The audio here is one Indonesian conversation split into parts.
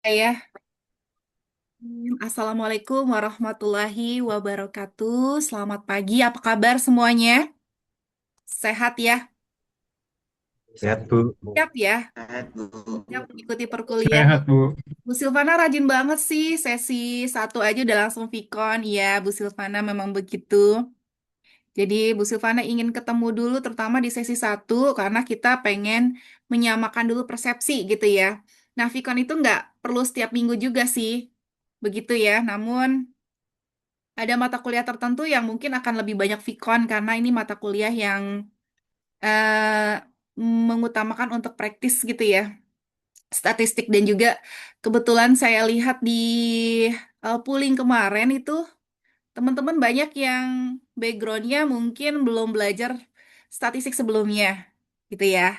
Ya, Assalamualaikum warahmatullahi wabarakatuh. Selamat pagi, apa kabar semuanya? Sehat ya? Sehat, Bu. Siap ya? Bu. Siap mengikuti perkuliahan. Sehat, Bu. Bu Silvana rajin banget sih, sesi satu aja udah langsung Vicon. Iya, Bu Silvana memang begitu. Jadi Bu Silvana ingin ketemu dulu terutama di sesi satu karena kita pengen menyamakan dulu persepsi gitu ya. Nah, Vicon itu nggak perlu setiap minggu juga sih. Begitu ya, namun ada mata kuliah tertentu yang mungkin akan lebih banyak Vicon karena ini mata kuliah yang eh, mengutamakan untuk praktis gitu ya, statistik dan juga kebetulan saya lihat di polling kemarin itu teman-teman banyak yang backgroundnya mungkin belum belajar statistik sebelumnya gitu ya.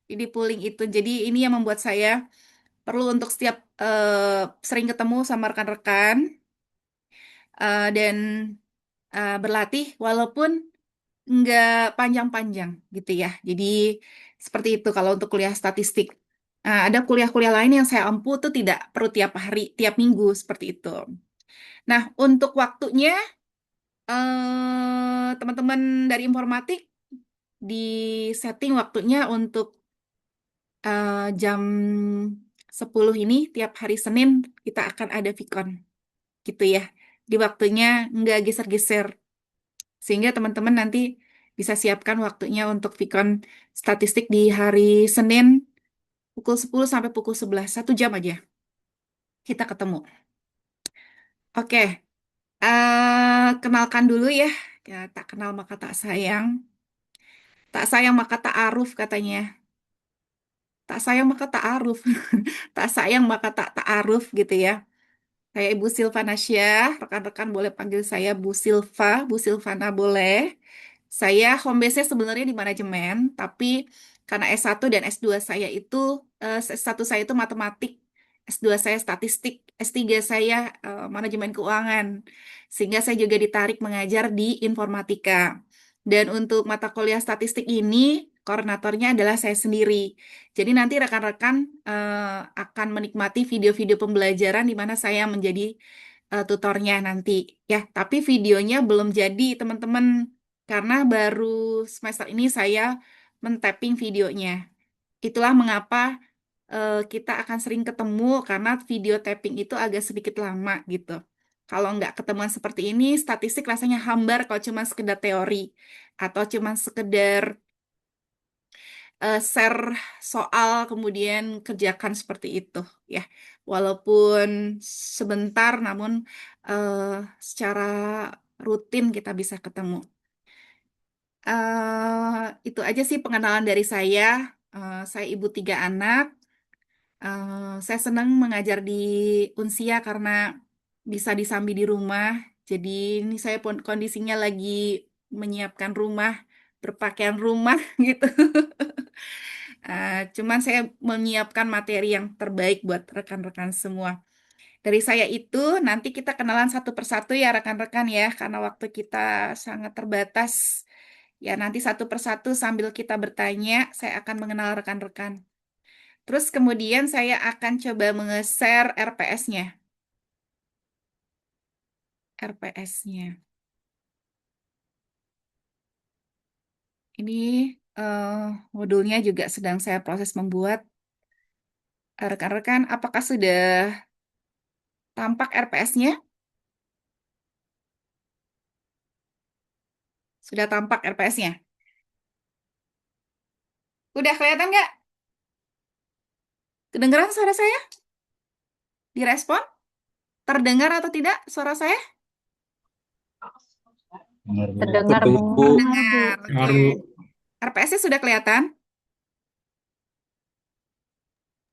Jadi polling itu, jadi ini yang membuat saya perlu untuk setiap sering ketemu sama rekan-rekan dan berlatih walaupun nggak panjang-panjang gitu ya. Jadi seperti itu kalau untuk kuliah statistik. Ada kuliah-kuliah lain yang saya ampu tuh tidak perlu tiap hari, tiap minggu seperti itu. Nah, untuk waktunya teman-teman dari informatik di setting waktunya untuk jam 10 ini tiap hari Senin kita akan ada Vicon gitu ya. Di waktunya nggak geser-geser. Sehingga teman-teman nanti bisa siapkan waktunya untuk Vicon statistik di hari Senin pukul 10 sampai pukul 11. 1 jam aja kita ketemu. Oke, kenalkan dulu ya. Ya, tak kenal maka tak sayang. Tak sayang maka tak aruf katanya. Tak sayang maka tak aruf. Tak sayang maka tak ta'aruf gitu ya. Saya Ibu Silvana Syah, rekan-rekan boleh panggil saya Bu Silva, Bu Silvana boleh. Saya home base-nya sebenarnya di manajemen, tapi karena S1 dan S2 saya itu, S1 saya itu matematik, S2 saya statistik, S3 saya manajemen keuangan. Sehingga saya juga ditarik mengajar di informatika. Dan untuk mata kuliah statistik ini, koordinatornya adalah saya sendiri. Jadi nanti rekan-rekan akan menikmati video-video pembelajaran di mana saya menjadi tutornya nanti ya. Tapi videonya belum jadi teman-teman karena baru semester ini saya men-tapping videonya. Itulah mengapa kita akan sering ketemu karena video tapping itu agak sedikit lama gitu. Kalau nggak ketemuan seperti ini, statistik rasanya hambar kalau cuma sekedar teori atau cuma sekedar share soal kemudian kerjakan seperti itu ya. Walaupun sebentar namun eh, secara rutin kita bisa ketemu. Itu aja sih pengenalan dari saya. Saya ibu 3 anak. Saya senang mengajar di Unsia karena bisa disambi di rumah. Jadi ini saya pun kondisinya lagi menyiapkan rumah, berpakaian rumah gitu. Cuman saya menyiapkan materi yang terbaik buat rekan-rekan semua. Dari saya itu nanti kita kenalan satu persatu ya rekan-rekan ya, karena waktu kita sangat terbatas. Ya nanti satu persatu sambil kita bertanya, saya akan mengenal rekan-rekan. Terus kemudian saya akan coba menge-share RPS-nya. RPS-nya. Ini eh, modulnya juga sedang saya proses membuat. Rekan-rekan, apakah sudah tampak RPS-nya? Sudah tampak RPS-nya? Udah kelihatan nggak? Kedengeran suara saya? Direspon? Terdengar atau tidak suara saya? Benar, Bu. Terdengar, Bu. Terdengar, Bu. Terdengar, oke. Dengar, Bu. RPS-nya sudah kelihatan?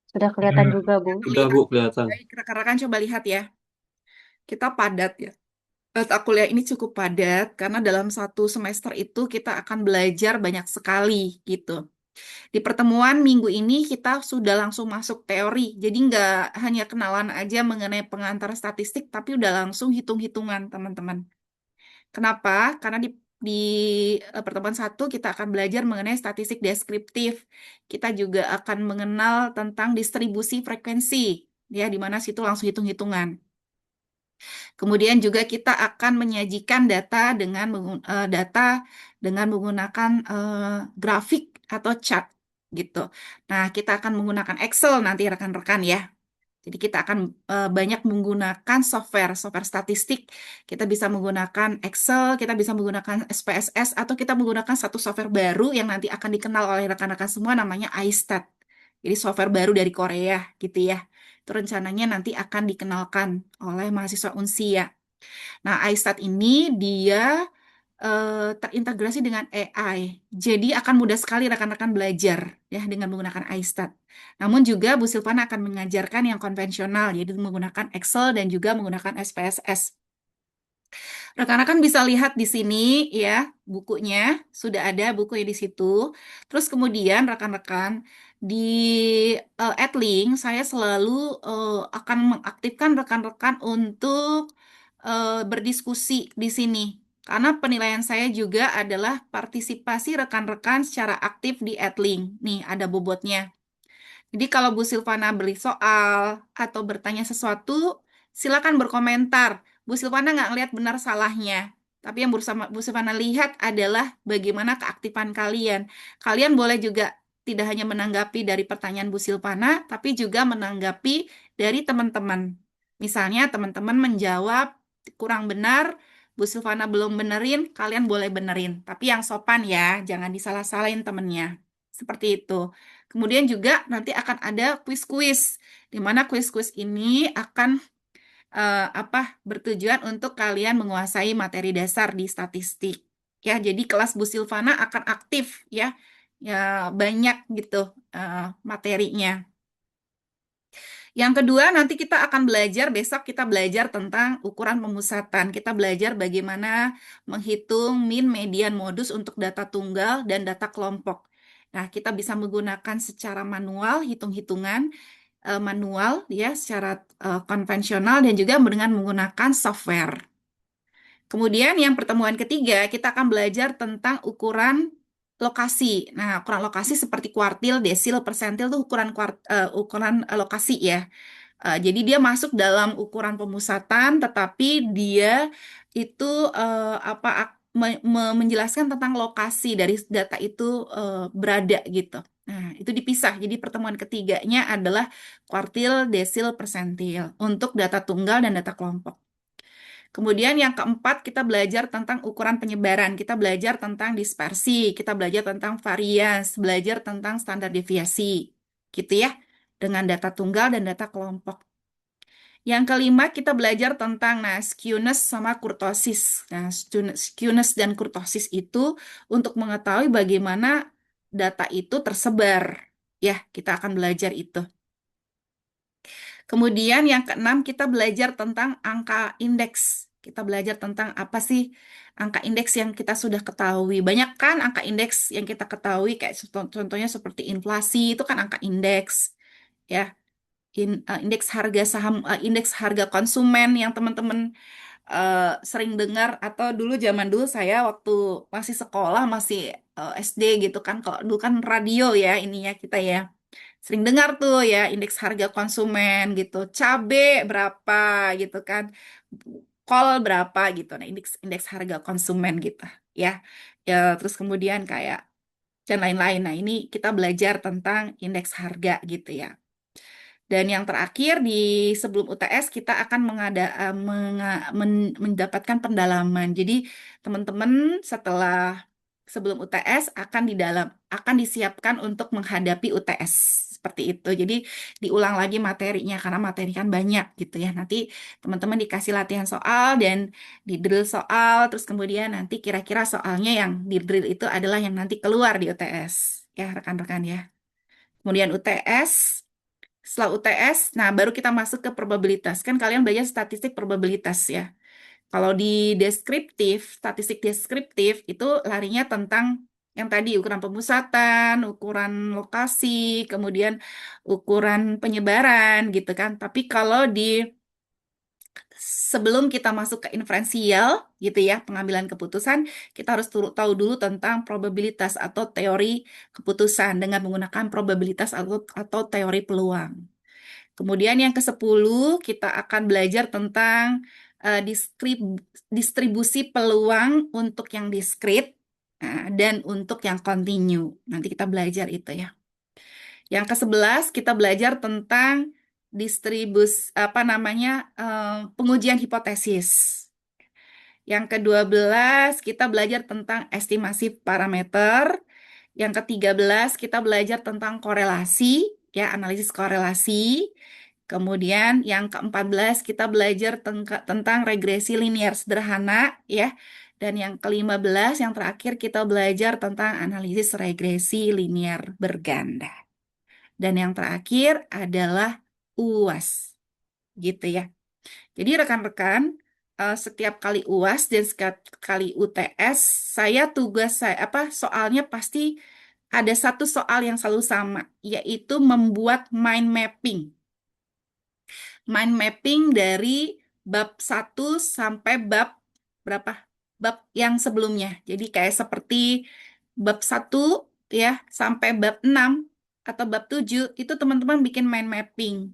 Sudah kelihatan Dengar. juga, Bu. Udah, Terlihat. Bu, kelihatan. Baik, rekan-rekan coba lihat ya. Kita padat ya. Mata kuliah ini cukup padat karena dalam satu semester itu kita akan belajar banyak sekali gitu. Di pertemuan minggu ini kita sudah langsung masuk teori. Jadi nggak hanya kenalan aja mengenai pengantar statistik, tapi udah langsung hitung-hitungan teman-teman. Kenapa? Karena di pertemuan satu kita akan belajar mengenai statistik deskriptif. Kita juga akan mengenal tentang distribusi frekuensi. ya di mana situ langsung hitung-hitungan. Kemudian juga kita akan menyajikan data dengan menggunakan grafik atau chart gitu. Nah, kita akan menggunakan Excel nanti rekan-rekan ya. Jadi kita akan banyak menggunakan software statistik. Kita bisa menggunakan Excel, kita bisa menggunakan SPSS, atau kita menggunakan satu software baru yang nanti akan dikenal oleh rekan-rekan semua namanya iStat. Jadi software baru dari Korea gitu ya. Itu rencananya nanti akan dikenalkan oleh mahasiswa Unsia. Nah, iStat ini dia terintegrasi dengan AI. Jadi akan mudah sekali rekan-rekan belajar ya dengan menggunakan iStat. Namun juga Bu Silvana akan mengajarkan yang konvensional, yaitu menggunakan Excel dan juga menggunakan SPSS. Rekan-rekan bisa lihat di sini ya, bukunya sudah ada bukunya di situ. Terus kemudian rekan-rekan di Adlink saya selalu akan mengaktifkan rekan-rekan untuk berdiskusi di sini. Karena penilaian saya juga adalah partisipasi rekan-rekan secara aktif di Adlink. Nih, ada bobotnya. Jadi kalau Bu Silvana beri soal atau bertanya sesuatu, silakan berkomentar. Bu Silvana nggak ngelihat benar salahnya. Tapi yang Bu Silvana lihat adalah bagaimana keaktifan kalian. Kalian boleh juga tidak hanya menanggapi dari pertanyaan Bu Silvana, tapi juga menanggapi dari teman-teman. Misalnya teman-teman menjawab kurang benar, Bu Silvana belum benerin, kalian boleh benerin. Tapi yang sopan ya, jangan disalah-salahin temennya. Seperti itu. Kemudian juga nanti akan ada kuis-kuis, di mana kuis-kuis ini akan bertujuan untuk kalian menguasai materi dasar di statistik. Ya, jadi kelas Bu Silvana akan aktif ya, ya banyak gitu materinya. Yang kedua, nanti kita akan belajar, besok kita belajar tentang ukuran pemusatan. Kita belajar bagaimana menghitung mean, median, modus untuk data tunggal dan data kelompok. Nah, kita bisa menggunakan secara manual, hitung-hitungan manual, ya, secara konvensional, dan juga dengan menggunakan software. Kemudian yang pertemuan ketiga, kita akan belajar tentang ukuran lokasi. Nah, ukuran lokasi seperti kuartil, desil, persentil itu ukuran lokasi ya. Jadi dia masuk dalam ukuran pemusatan, tetapi dia itu menjelaskan tentang lokasi dari data itu berada gitu. Nah, itu dipisah. Jadi pertemuan ketiganya adalah kuartil, desil, persentil untuk data tunggal dan data kelompok. Kemudian yang keempat, kita belajar tentang ukuran penyebaran, kita belajar tentang dispersi, kita belajar tentang varians, belajar tentang standar deviasi, gitu ya, dengan data tunggal dan data kelompok. Yang kelima, kita belajar tentang skewness sama kurtosis. Nah, skewness dan kurtosis itu untuk mengetahui bagaimana data itu tersebar. Ya, kita akan belajar itu. Kemudian yang keenam, kita belajar tentang angka indeks. Kita belajar tentang apa sih angka indeks yang kita sudah ketahui. Banyak kan angka indeks yang kita ketahui, kayak contohnya seperti inflasi, itu kan angka indeks. Ya, indeks harga saham, indeks harga konsumen yang teman-teman sering dengar, atau dulu zaman dulu saya waktu masih sekolah, masih SD gitu kan, kalau dulu kan radio ya ininya kita ya. Sering dengar tuh ya indeks harga konsumen gitu, cabe berapa gitu kan, kol berapa gitu. Nah, indeks indeks harga konsumen gitu ya. Ya, terus kemudian kayak dan lain-lain. Nah, ini kita belajar tentang indeks harga gitu ya. Dan yang terakhir di sebelum UTS kita akan mendapatkan pendalaman. Jadi teman-teman setelah sebelum UTS akan disiapkan untuk menghadapi UTS seperti itu. Jadi diulang lagi materinya karena materi kan banyak gitu ya. Nanti teman-teman dikasih latihan soal dan di drill soal, terus kemudian nanti kira-kira soalnya yang di drill itu adalah yang nanti keluar di UTS ya rekan-rekan ya. Kemudian UTS, setelah UTS, nah baru kita masuk ke probabilitas. Kan kalian belajar statistik probabilitas ya. Kalau di deskriptif, statistik deskriptif itu larinya tentang yang tadi ukuran pemusatan, ukuran lokasi, kemudian ukuran penyebaran gitu kan. Tapi kalau di sebelum kita masuk ke inferensial gitu ya, pengambilan keputusan, kita harus tahu dulu tentang probabilitas atau teori keputusan dengan menggunakan probabilitas atau teori peluang. Kemudian yang ke-10 kita akan belajar tentang distribusi peluang untuk yang diskrit dan untuk yang kontinu. Nanti kita belajar itu ya. Yang ke-11 kita belajar tentang pengujian hipotesis. Yang ke-12 kita belajar tentang estimasi parameter. Yang ke-13 kita belajar tentang korelasi, ya, analisis korelasi. Kemudian yang ke-14 kita belajar tentang regresi linear sederhana, ya. Dan yang ke-15 yang terakhir kita belajar tentang analisis regresi linear berganda. Dan yang terakhir adalah UAS, gitu ya. Jadi rekan-rekan, setiap kali UAS dan setiap kali UTS, soalnya pasti ada satu soal yang selalu sama, yaitu membuat mind mapping. Mind mapping dari bab 1 sampai bab berapa? Bab yang sebelumnya. Jadi kayak seperti bab 1 ya sampai bab 6 atau bab 7 itu teman-teman bikin mind mapping.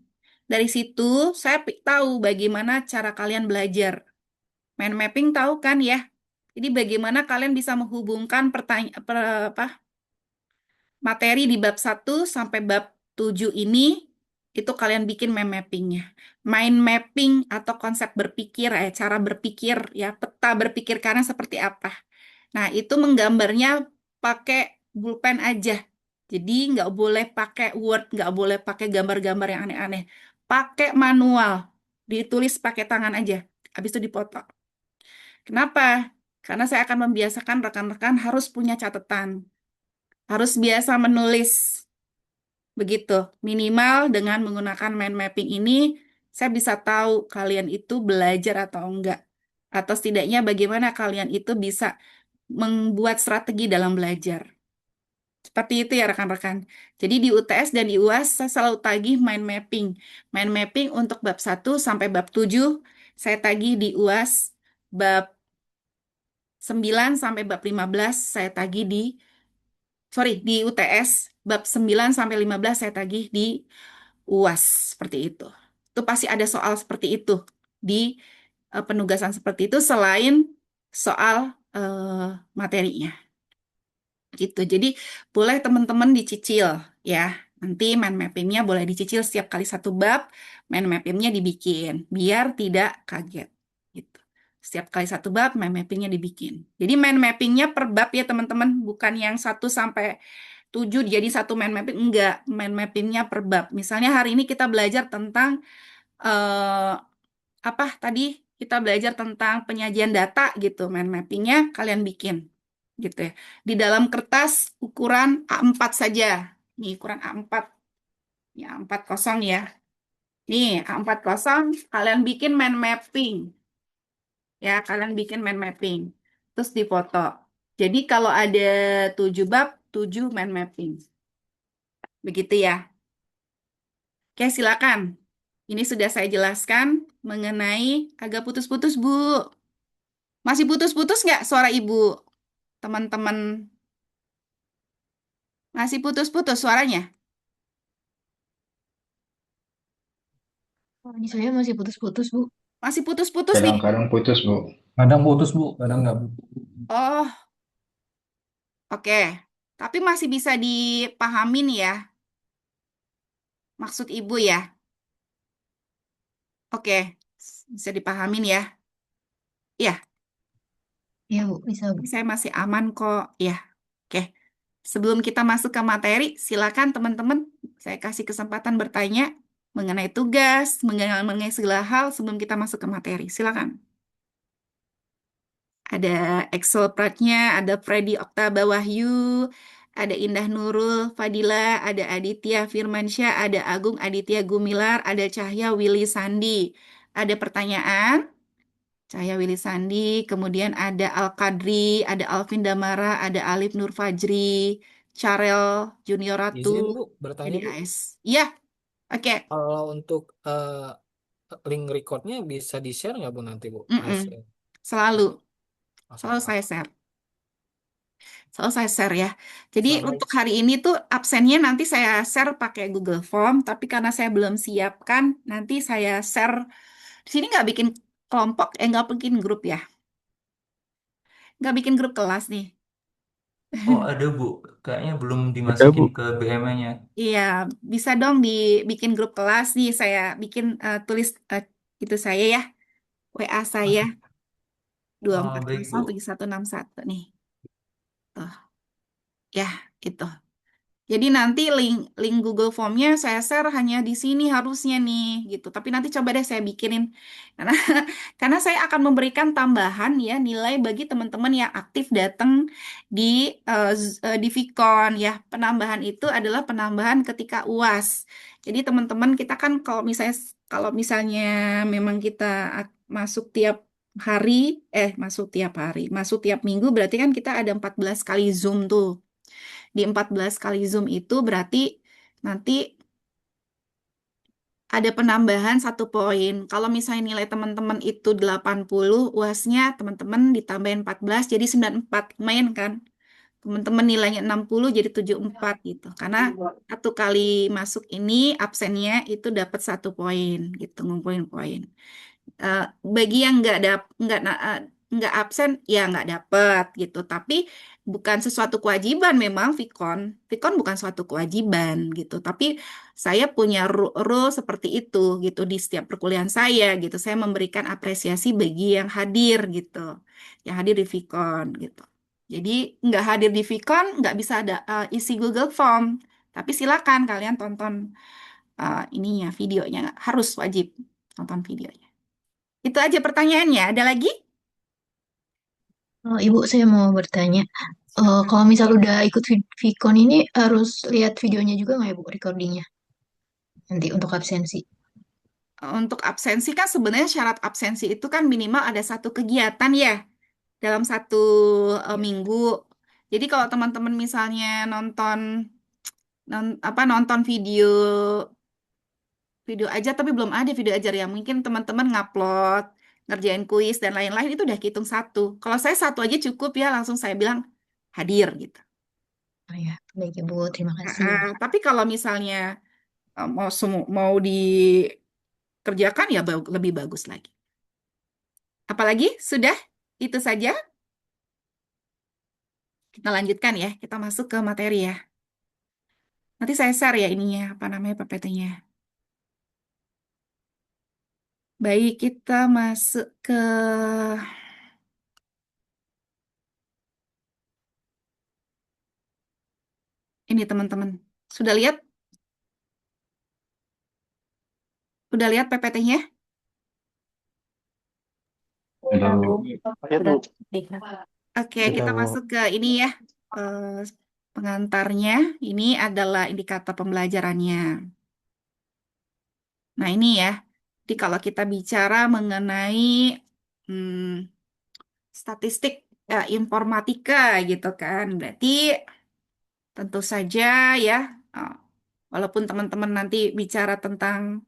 Dari situ saya tahu bagaimana cara kalian belajar. Mind mapping tahu kan ya? Jadi bagaimana kalian bisa menghubungkan materi di bab 1 sampai bab 7 ini, itu kalian bikin mind mappingnya. Mind mapping atau konsep berpikir, cara berpikir, ya, peta berpikir karena seperti apa. Nah, itu menggambarnya pakai pulpen aja. Jadi nggak boleh pakai Word, nggak boleh pakai gambar-gambar yang aneh-aneh. Pakai manual, ditulis pakai tangan aja. Habis itu dipoto. Kenapa? Karena saya akan membiasakan rekan-rekan harus punya catatan. Harus biasa menulis. Begitu. Minimal dengan menggunakan mind mapping ini, saya bisa tahu kalian itu belajar atau enggak. Atau setidaknya bagaimana kalian itu bisa membuat strategi dalam belajar. Seperti itu ya rekan-rekan. Jadi di UTS dan di UAS saya selalu tagih mind mapping. Mind mapping untuk bab 1 sampai bab 7 saya tagih di UAS, bab 9 sampai bab 15 saya tagih di UTS, bab 9 sampai 15 saya tagih di UAS, seperti itu. Itu pasti ada soal seperti itu di penugasan seperti itu selain soal materinya. Gitu. Jadi boleh teman-teman dicicil ya. Nanti mind mappingnya boleh dicicil setiap kali satu bab, mind mappingnya dibikin biar tidak kaget. Gitu. Setiap kali satu bab, mind mappingnya dibikin. Jadi mind mappingnya per bab ya teman-teman, bukan yang 1 sampai 7 jadi satu mind mapping. Enggak, mind mappingnya per bab. Misalnya hari ini kita belajar tentang eh, apa tadi? Kita belajar tentang penyajian data gitu. Mind mappingnya kalian bikin gitu ya. Di dalam kertas ukuran A4 saja. Nih ukuran A4. Ini A4 kosong ya. Nih A4 kosong, kalian bikin mind mapping. Ya, kalian bikin mind mapping. Terus difoto. Jadi kalau ada 7 bab, 7 mind mapping. Begitu ya. Oke, silakan. Ini sudah saya jelaskan mengenai agak putus-putus, Bu. Masih putus-putus nggak suara Ibu? Teman-teman, masih putus-putus suaranya? Oh, ini saya masih putus-putus, Bu. Masih putus-putus nih. Kadang-kadang putus, Bu. Kadang putus Bu, kadang nggak Bu. Oh, oke. Tapi masih bisa dipahamin ya, maksud Ibu ya. Oke, bisa dipahamin ya. Ya, Iya, Bu, bisa, Bu. saya masih aman kok. Ya, oke. Sebelum kita masuk ke materi, silakan teman-teman, saya kasih kesempatan bertanya mengenai tugas, mengenai segala hal sebelum kita masuk ke materi. Silakan. Ada Excel Pratnya, ada Freddy Oktaba Wahyu, ada Indah Nurul Fadila, ada Aditya Firmansyah, ada Agung Aditya Gumilar, ada Cahya Willy Sandi. Ada pertanyaan? Cahya Willy Sandi, kemudian ada Al Qadri, ada Alvin Damara, ada Alif Nur Fajri, Charel Junior Ratu Izin Bu, dari bertanya Bu. AS. Iya, oke. Kalau untuk link recordnya bisa di-share nggak Bu nanti Bu Mm-mm. hasil? Selalu, Oke, selalu saya oke. share. Selalu saya share ya. Jadi Selalu. untuk hari ini tuh absennya nanti saya share pakai Google Form, tapi karena saya belum siapkan, nanti saya share. Di sini nggak bikin kelompok, nggak bikin grup ya. Nggak bikin grup kelas nih. Oh, ada Bu. Kayaknya belum Ada, dimasukin Bu. ke BM-nya. Iya, bisa dong dibikin grup kelas nih. Saya bikin tulis itu saya ya, WA saya dua Oh, empat baik nol Bu. tujuh satu enam satu nih. Tuh, ya, itu. Jadi nanti link link Google Form-nya saya share hanya di sini harusnya nih gitu. Tapi nanti coba deh saya bikinin karena karena saya akan memberikan tambahan ya nilai bagi teman-teman yang aktif datang di di Vicon ya. Penambahan itu adalah penambahan ketika UAS. Jadi teman-teman kita kan kalau misalnya memang kita masuk tiap hari masuk tiap minggu berarti kan kita ada 14 kali Zoom tuh. Di 14 kali Zoom itu berarti nanti ada penambahan 1 poin. Kalau misalnya nilai teman-teman itu 80, UASnya teman-teman ditambahin 14 jadi 94. Lumayan kan? Teman-teman nilainya 60 jadi 74 gitu. Karena 1 kali masuk ini absennya itu dapat 1 poin gitu, ngumpulin poin. Eh, Bagi yang nggak absen ya nggak dapet gitu. Tapi bukan sesuatu kewajiban memang Vicon bukan suatu kewajiban gitu. Tapi saya punya rule seperti itu gitu di setiap perkuliahan saya gitu. Saya memberikan apresiasi bagi yang hadir gitu, yang hadir di Vicon gitu. Jadi nggak hadir di Vicon nggak bisa ada isi Google Form. Tapi silakan kalian tonton ininya videonya harus wajib tonton videonya. Itu aja pertanyaannya. Ada lagi? Ibu, saya mau bertanya. Kalau misal udah ikut Vicon ini harus lihat videonya juga nggak ya, Bu, recordingnya? Nanti untuk absensi. Untuk absensi kan sebenarnya syarat absensi itu kan minimal ada 1 kegiatan ya dalam 1 minggu. Jadi kalau teman-teman misalnya nonton video video aja tapi belum ada video ajar ya mungkin teman-teman ngupload ngerjain kuis dan lain-lain itu udah hitung 1. Kalau saya 1 aja cukup ya langsung saya bilang hadir gitu. Oh ya, baik ya, Bu. Terima kasih. Tapi kalau misalnya mau dikerjakan ya lebih bagus lagi. Apalagi sudah itu saja. Kita lanjutkan ya. Kita masuk ke materi ya. Nanti saya share ya ininya apa namanya PPT-nya. Baik, kita masuk ke ini teman-teman. Sudah lihat? Udah lihat PPT-nya? Belum. Sudah. Oke, Kita kita mau masuk ke ini ya. Eh, Pengantarnya. Ini adalah indikator pembelajarannya. Nah, ini ya. Jadi kalau kita bicara mengenai hmm, statistik informatika gitu kan. Berarti tentu saja ya, eh, walaupun teman-teman nanti bicara tentang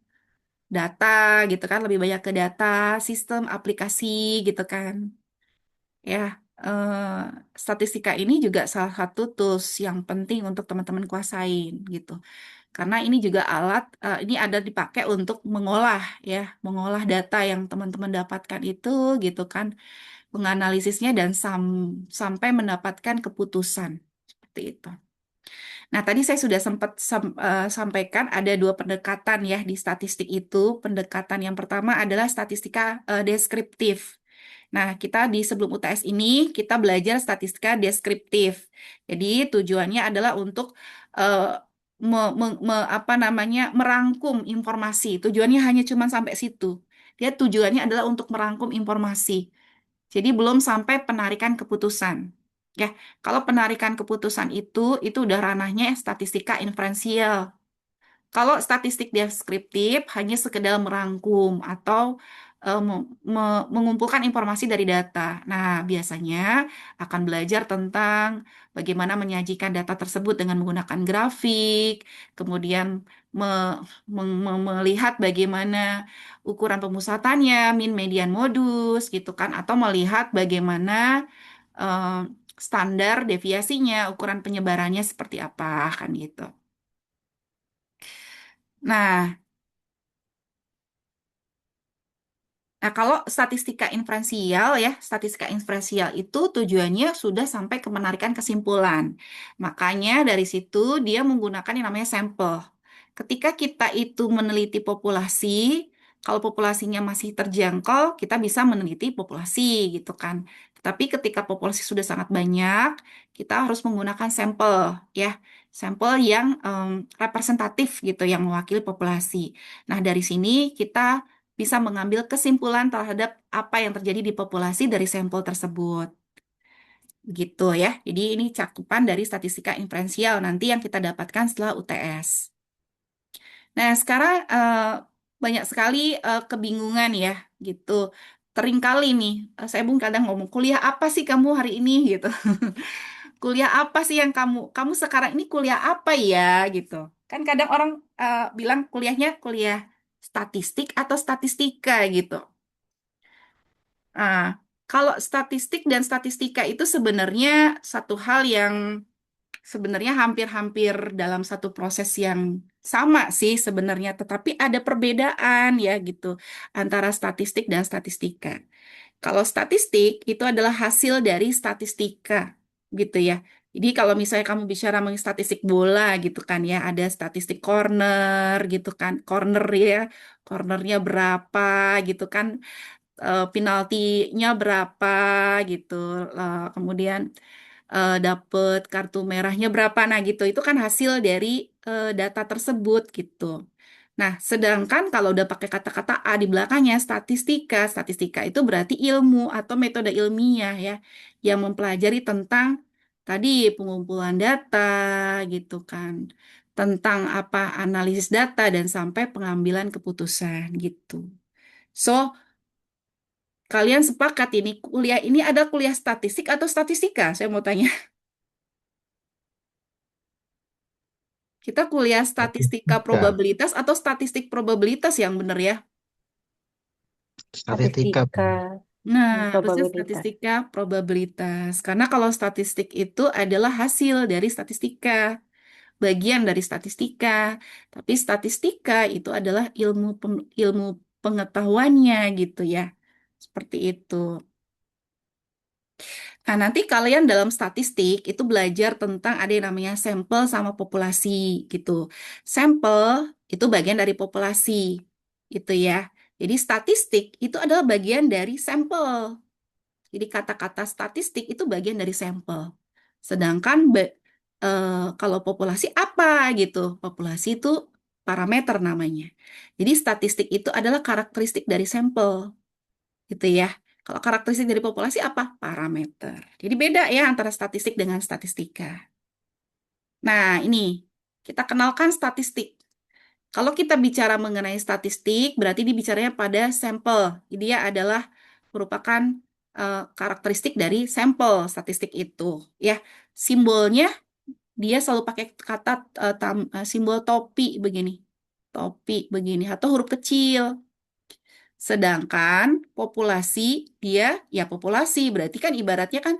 data gitu kan, lebih banyak ke data, sistem, aplikasi gitu kan. Ya, statistika ini juga salah satu tools yang penting untuk teman-teman kuasain gitu. Karena ini juga alat, ini ada dipakai untuk mengolah ya, mengolah data yang teman-teman dapatkan itu gitu kan, menganalisisnya dan sampai mendapatkan keputusan seperti itu. Nah, tadi saya sudah sempat sampaikan ada 2 pendekatan ya di statistik itu. Pendekatan yang pertama adalah statistika deskriptif. Nah, kita di sebelum UTS ini kita belajar statistika deskriptif. Jadi tujuannya adalah untuk eh, apa namanya merangkum informasi. Tujuannya hanya cuma sampai situ. Dia tujuannya adalah untuk merangkum informasi. Jadi belum sampai penarikan keputusan. Ya, kalau penarikan keputusan itu udah ranahnya statistika inferensial. Kalau statistik deskriptif hanya sekedar merangkum atau mengumpulkan informasi dari data. Nah, biasanya akan belajar tentang bagaimana menyajikan data tersebut dengan menggunakan grafik, kemudian melihat bagaimana ukuran pemusatannya, min, median, modus, gitu kan, atau melihat bagaimana standar deviasinya, ukuran penyebarannya seperti apa, kan gitu. Nah, Nah, kalau statistika inferensial itu tujuannya sudah sampai ke menarikan kesimpulan. Makanya dari situ dia menggunakan yang namanya sampel. Ketika kita itu meneliti populasi, kalau populasinya masih terjangkau, kita bisa meneliti populasi gitu kan. Tapi ketika populasi sudah sangat banyak, kita harus menggunakan sampel ya, sampel yang representatif gitu, yang mewakili populasi. Nah, dari sini kita bisa mengambil kesimpulan terhadap apa yang terjadi di populasi dari sampel tersebut. Gitu ya. Jadi ini cakupan dari statistika inferensial nanti yang kita dapatkan setelah UTS. Nah, sekarang banyak sekali kebingungan ya, gitu. Seringkali nih, saya pun kadang ngomong, kuliah apa sih kamu hari ini gitu. Kuliah apa sih yang kamu sekarang ini kuliah apa ya gitu. Kan kadang orang bilang kuliahnya kuliah statistik atau statistika gitu. Nah, kalau statistik dan statistika itu sebenarnya satu hal yang sebenarnya hampir-hampir dalam satu proses yang sama sih sebenarnya, tetapi ada perbedaan ya gitu antara statistik dan statistika. Kalau statistik itu adalah hasil dari statistika gitu ya. Jadi kalau misalnya kamu bicara mengenai statistik bola gitu kan ya, ada statistik corner gitu kan, corner ya, cornernya berapa gitu kan, penaltinya berapa gitu, kemudian dapet kartu merahnya berapa, nah gitu, itu kan hasil dari data tersebut gitu. Nah, sedangkan kalau udah pakai kata-kata A di belakangnya, statistika itu berarti ilmu atau metode ilmiah ya, yang mempelajari tentang tadi pengumpulan data gitu kan, tentang apa analisis data dan sampai pengambilan keputusan gitu. So, kalian sepakat ini kuliah ini ada kuliah statistik atau statistika? Saya mau tanya. Kita kuliah statistika Statistika. probabilitas atau statistik probabilitas yang benar ya? Statistika. Statistika Nah, harusnya probabilitas. statistika probabilitas. Karena kalau statistik itu adalah hasil dari statistika, bagian dari statistika. Tapi statistika itu adalah ilmu pengetahuannya gitu ya. Seperti itu. Nah, nanti kalian dalam statistik itu belajar tentang ada yang namanya sampel sama populasi gitu. Sampel itu bagian dari populasi gitu ya. Jadi statistik itu adalah bagian dari sampel. Jadi kata-kata statistik itu bagian dari sampel. Sedangkan kalau populasi apa gitu? Populasi itu parameter namanya. Jadi statistik itu adalah karakteristik dari sampel gitu ya. Kalau karakteristik dari populasi apa? Parameter. Jadi beda ya antara statistik dengan statistika. Nah, ini kita kenalkan statistik. Kalau kita bicara mengenai statistik, berarti dibicaranya pada sampel. Jadi dia adalah merupakan karakteristik dari sampel statistik itu. Ya, simbolnya dia selalu pakai kata simbol topi begini, topi begini, atau huruf kecil. Sedangkan populasi dia ya populasi berarti kan ibaratnya kan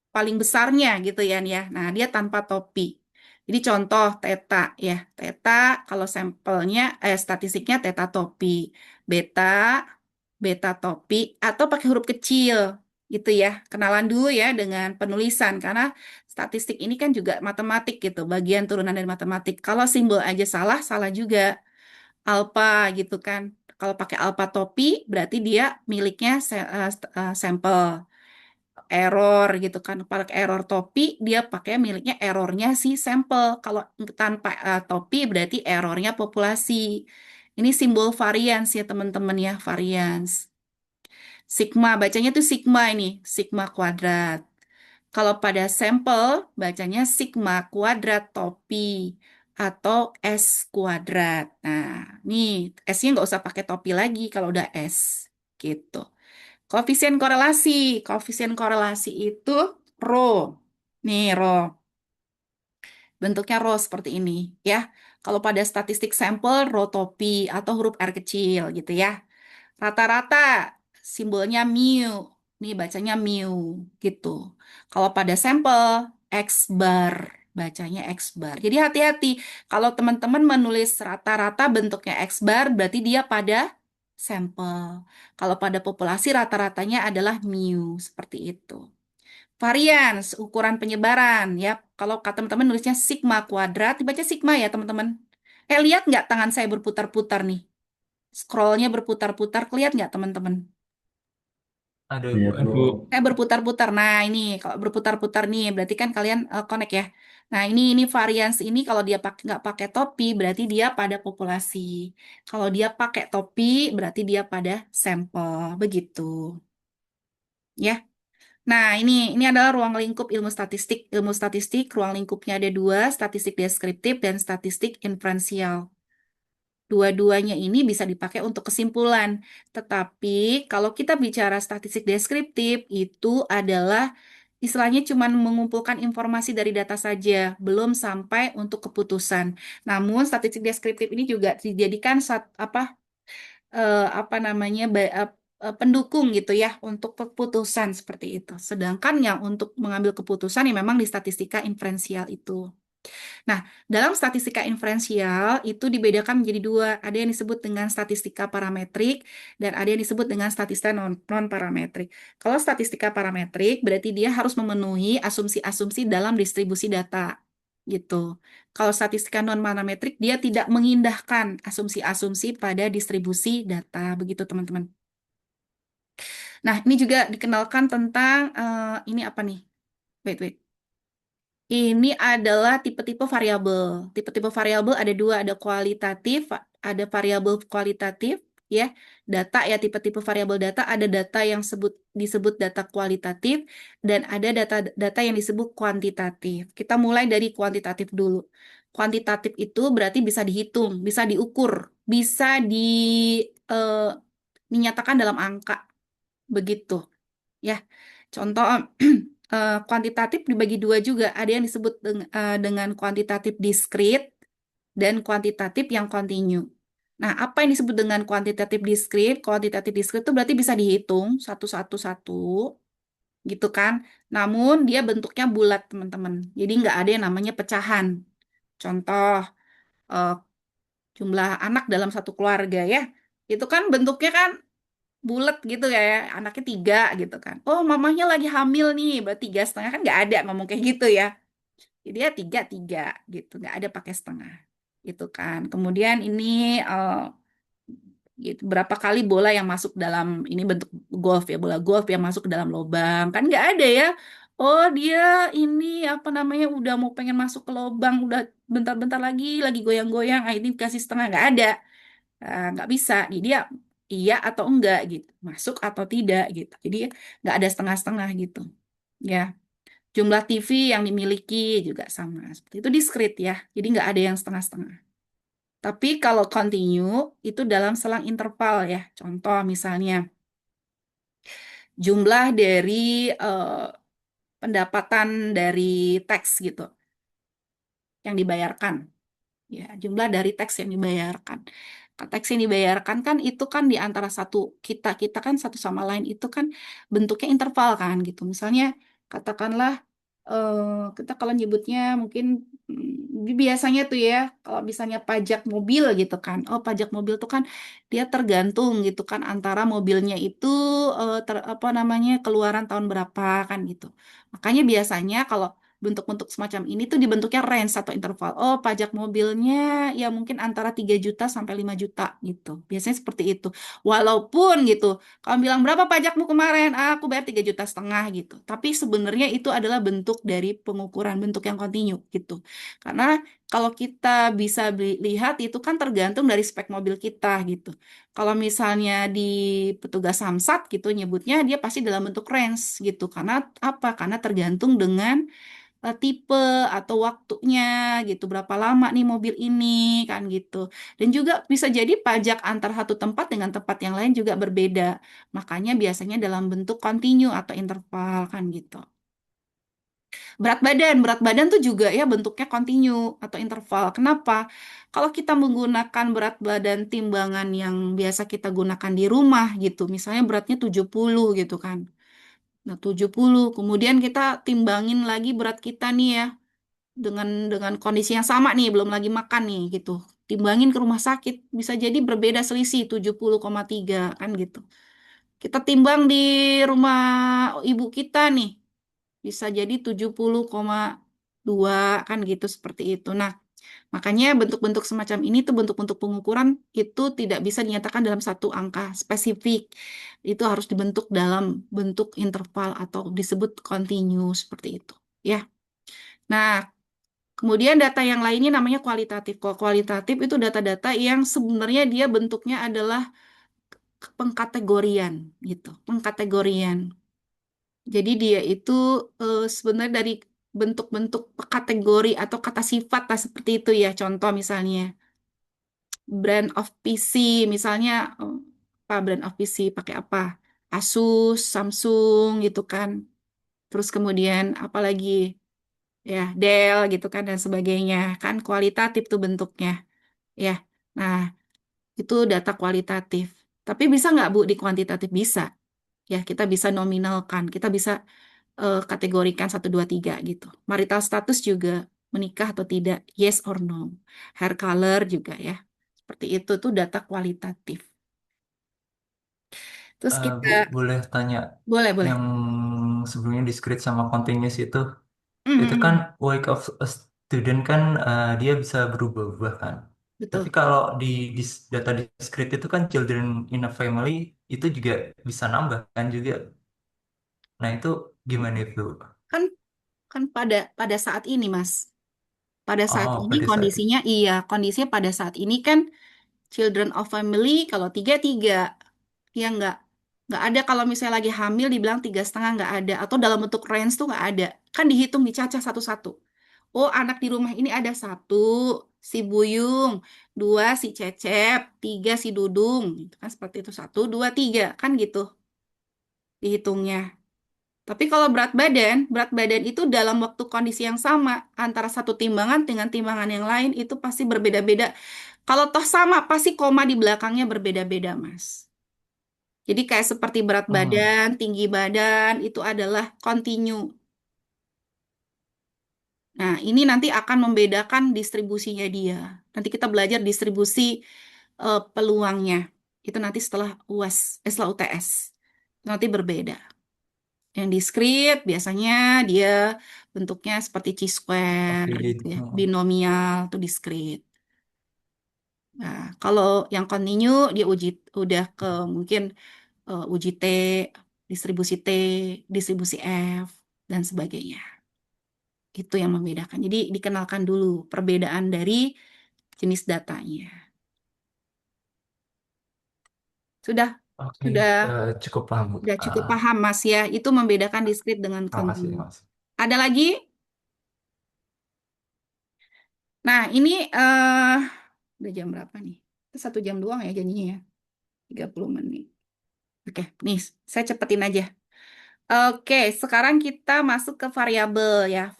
paling besarnya gitu ya Nia. Nah, dia tanpa topi. Jadi contoh teta ya. Teta kalau sampelnya statistiknya teta topi, beta beta topi atau pakai huruf kecil gitu ya. Kenalan dulu ya dengan penulisan karena statistik ini kan juga matematik gitu, bagian turunan dari matematik. Kalau simbol aja salah, salah juga. Alpha gitu kan. Kalau pakai alpha topi berarti dia miliknya sampel. Error gitu kan. Pakai error topi dia pakai miliknya errornya si sampel. Kalau tanpa topi berarti errornya populasi. Ini simbol varians ya teman-teman ya, varians. Sigma bacanya tuh sigma ini, sigma kuadrat. Kalau pada sampel bacanya sigma kuadrat topi atau S kuadrat. Nah, nih S-nya nggak usah pakai topi lagi kalau udah S gitu. Koefisien korelasi. Koefisien korelasi itu rho. Nih rho. Bentuknya rho seperti ini ya. Kalau pada statistik sampel rho topi atau huruf R kecil gitu ya. Rata-rata simbolnya mu. Nih bacanya mu gitu. Kalau pada sampel X bar, bacanya X bar. Jadi hati-hati kalau teman-teman menulis rata-rata bentuknya X bar berarti dia pada sampel. Kalau pada populasi rata-ratanya adalah mu seperti itu. Varians, ukuran penyebaran ya. Kalau kata teman-teman nulisnya sigma kuadrat, dibaca sigma ya teman-teman. Lihat nggak tangan saya berputar-putar nih? Scrollnya berputar-putar, kelihatan nggak teman-teman? Ada Bu, Lihat, ada. Bu. Saya berputar-putar. Nah, ini kalau berputar-putar nih, berarti kan kalian connect ya. Nah, ini varians ini kalau dia pakai nggak pakai topi, berarti dia pada populasi. Kalau dia pakai topi, berarti dia pada sampel. Begitu, ya. Nah, ini adalah ruang lingkup ilmu statistik. Ilmu statistik, ruang lingkupnya ada dua, statistik deskriptif dan statistik inferensial. Dua-duanya ini bisa dipakai untuk kesimpulan. Tetapi kalau kita bicara statistik deskriptif, itu adalah istilahnya cuma mengumpulkan informasi dari data saja, belum sampai untuk keputusan. Namun statistik deskriptif ini juga dijadikan apa namanya pendukung gitu ya untuk keputusan seperti itu. Sedangkan yang untuk mengambil keputusan yang memang di statistika inferensial itu. Nah, dalam statistika inferensial itu dibedakan menjadi dua. Ada yang disebut dengan statistika parametrik dan ada yang disebut dengan statistika non-parametrik. Kalau statistika parametrik berarti dia harus memenuhi asumsi-asumsi dalam distribusi data. Gitu. Kalau statistika non-parametrik dia tidak mengindahkan asumsi-asumsi pada distribusi data. Begitu, teman-teman. Nah, ini juga dikenalkan tentang ini apa nih? Wait, wait. Ini adalah tipe-tipe variabel. Tipe-tipe variabel ada dua, ada kualitatif, ada variabel kualitatif, ya. Data ya, tipe-tipe variabel data ada data yang disebut data kualitatif dan ada data yang disebut kuantitatif. Kita mulai dari kuantitatif dulu. Kuantitatif itu berarti bisa dihitung, bisa diukur, bisa eh, dinyatakan dalam angka, begitu. Ya, contoh kuantitatif dibagi dua juga. Ada yang disebut dengan kuantitatif diskrit dan kuantitatif yang kontinu. Nah, apa yang disebut dengan kuantitatif diskrit? Kuantitatif diskrit itu berarti bisa dihitung satu-satu, gitu kan. Namun dia bentuknya bulat, teman-teman. Jadi nggak ada yang namanya pecahan. Contoh, eh, jumlah anak dalam satu keluarga ya. Itu kan bentuknya kan bulat gitu ya, anaknya tiga gitu kan. Oh, mamahnya lagi hamil nih, berarti 3,5 kan nggak ada ngomong kayak gitu ya. Jadi ya tiga tiga gitu, nggak ada pakai setengah gitu kan. Kemudian ini gitu, berapa kali bola yang masuk dalam ini bentuk golf ya, bola golf yang masuk ke dalam lubang kan nggak ada ya. Oh dia ini apa namanya udah mau pengen masuk ke lubang, udah bentar-bentar lagi goyang-goyang, ini kasih setengah nggak ada. Nggak bisa. Jadi dia iya atau enggak gitu, masuk atau tidak gitu. Jadi nggak ada setengah-setengah gitu. Ya, jumlah TV yang dimiliki juga sama. Seperti itu diskrit ya. Jadi nggak ada yang setengah-setengah. Tapi kalau continue itu dalam selang interval ya. Contoh misalnya jumlah dari pendapatan dari teks gitu yang dibayarkan. Ya, jumlah dari teks yang dibayarkan. Teks yang dibayarkan kan itu kan di antara kita kan satu sama lain itu kan bentuknya interval kan gitu. Misalnya katakanlah eh, kita kalau nyebutnya mungkin biasanya tuh ya kalau misalnya pajak mobil gitu kan. Oh, pajak mobil tuh kan dia tergantung gitu kan antara mobilnya itu apa namanya keluaran tahun berapa kan gitu. Makanya biasanya kalau bentuk-bentuk semacam ini tuh dibentuknya range atau interval. Oh, pajak mobilnya ya mungkin antara 3 juta sampai 5 juta gitu. Biasanya seperti itu. Walaupun gitu, kalau bilang berapa pajakmu kemarin? Ah, aku bayar 3,5 juta gitu. Tapi sebenarnya itu adalah bentuk dari pengukuran, bentuk yang kontinu gitu. Karena kalau kita bisa lihat itu kan tergantung dari spek mobil kita gitu. Kalau misalnya di petugas Samsat gitu nyebutnya dia pasti dalam bentuk range gitu. Karena apa? Karena tergantung dengan tipe atau waktunya gitu, berapa lama nih mobil ini kan gitu. Dan juga bisa jadi pajak antar satu tempat dengan tempat yang lain juga berbeda. Makanya biasanya dalam bentuk kontinu atau interval kan gitu. Berat badan tuh juga ya bentuknya kontinu atau interval. Kenapa? Kalau kita menggunakan berat badan timbangan yang biasa kita gunakan di rumah gitu, misalnya beratnya 70 gitu kan. Nah, 70. Kemudian kita timbangin lagi berat kita nih ya dengan kondisi yang sama nih, belum lagi makan nih gitu. Timbangin ke rumah sakit, bisa jadi berbeda selisih 70,3 kan gitu. Kita timbang di rumah ibu kita nih, bisa jadi 70,2 kan gitu seperti itu. Nah, makanya bentuk-bentuk semacam ini tuh bentuk-bentuk pengukuran itu tidak bisa dinyatakan dalam satu angka spesifik. Itu harus dibentuk dalam bentuk interval atau disebut kontinu seperti itu. Ya. Nah, kemudian data yang lainnya namanya kualitatif. Kalau kualitatif itu data-data yang sebenarnya dia bentuknya adalah pengkategorian gitu, pengkategorian. Jadi dia itu sebenarnya dari bentuk-bentuk kategori atau kata sifat lah seperti itu ya. Contoh misalnya brand of PC, misalnya apa brand of PC pakai apa? Asus, Samsung gitu kan. Terus kemudian apalagi ya Dell gitu kan dan sebagainya kan kualitatif tuh bentuknya ya. Nah, itu data kualitatif. Tapi bisa nggak Bu di kuantitatif? Bisa. Ya, kita bisa nominalkan, kita bisa kategorikan satu 2 3 gitu. Marital status juga menikah atau tidak, yes or no. Hair color juga ya. Seperti itu tuh data kualitatif. Terus kita Bu, boleh tanya boleh boleh. yang sebelumnya discrete sama continuous itu kan Mm-mm. work of a student kan dia bisa berubah-ubah kan. Tapi Betul. kalau di data discrete itu kan children in a family itu juga bisa nambah kan juga. Nah itu gimana itu? Kan kan pada pada saat ini Mas. Pada saat Oh, ini pada saat itu. kondisinya iya, kondisinya pada saat ini kan children of family kalau tiga tiga ya nggak ada kalau misalnya lagi hamil dibilang 3,5 nggak ada atau dalam bentuk range tuh nggak ada kan dihitung dicacah satu-satu. Oh anak di rumah ini ada satu si Buyung, dua si Cecep, tiga si Dudung, gitu kan seperti itu 1, 2, 3 kan gitu dihitungnya. Tapi kalau berat badan itu dalam waktu kondisi yang sama antara satu timbangan dengan timbangan yang lain itu pasti berbeda-beda. Kalau toh sama, pasti koma di belakangnya berbeda-beda, Mas. Jadi kayak seperti berat Hmm. badan, tinggi badan, itu adalah kontinu. Nah, ini nanti akan membedakan distribusinya dia. Nanti kita belajar distribusi peluangnya. Itu nanti setelah UAS, setelah UTS. Nanti berbeda. Yang diskrit biasanya dia bentuknya seperti Oke. chi-square gitu ya. Hmm. Binomial itu diskrit. Nah, kalau yang kontinu dia udah ke mungkin uji T, distribusi T, distribusi F, dan sebagainya. Itu yang membedakan. Jadi dikenalkan dulu perbedaan dari jenis datanya. Sudah, Oke, sudah, cukup paham Bu. sudah cukup paham Mas ya. Itu membedakan diskrit dengan Makasih, kontinu. Mas. Ada lagi? Nah, ini udah jam berapa nih? Itu 1 jam doang ya janjinya ya. 30 menit. Oke, nih saya cepetin aja. Oke, sekarang kita masuk ke variabel ya,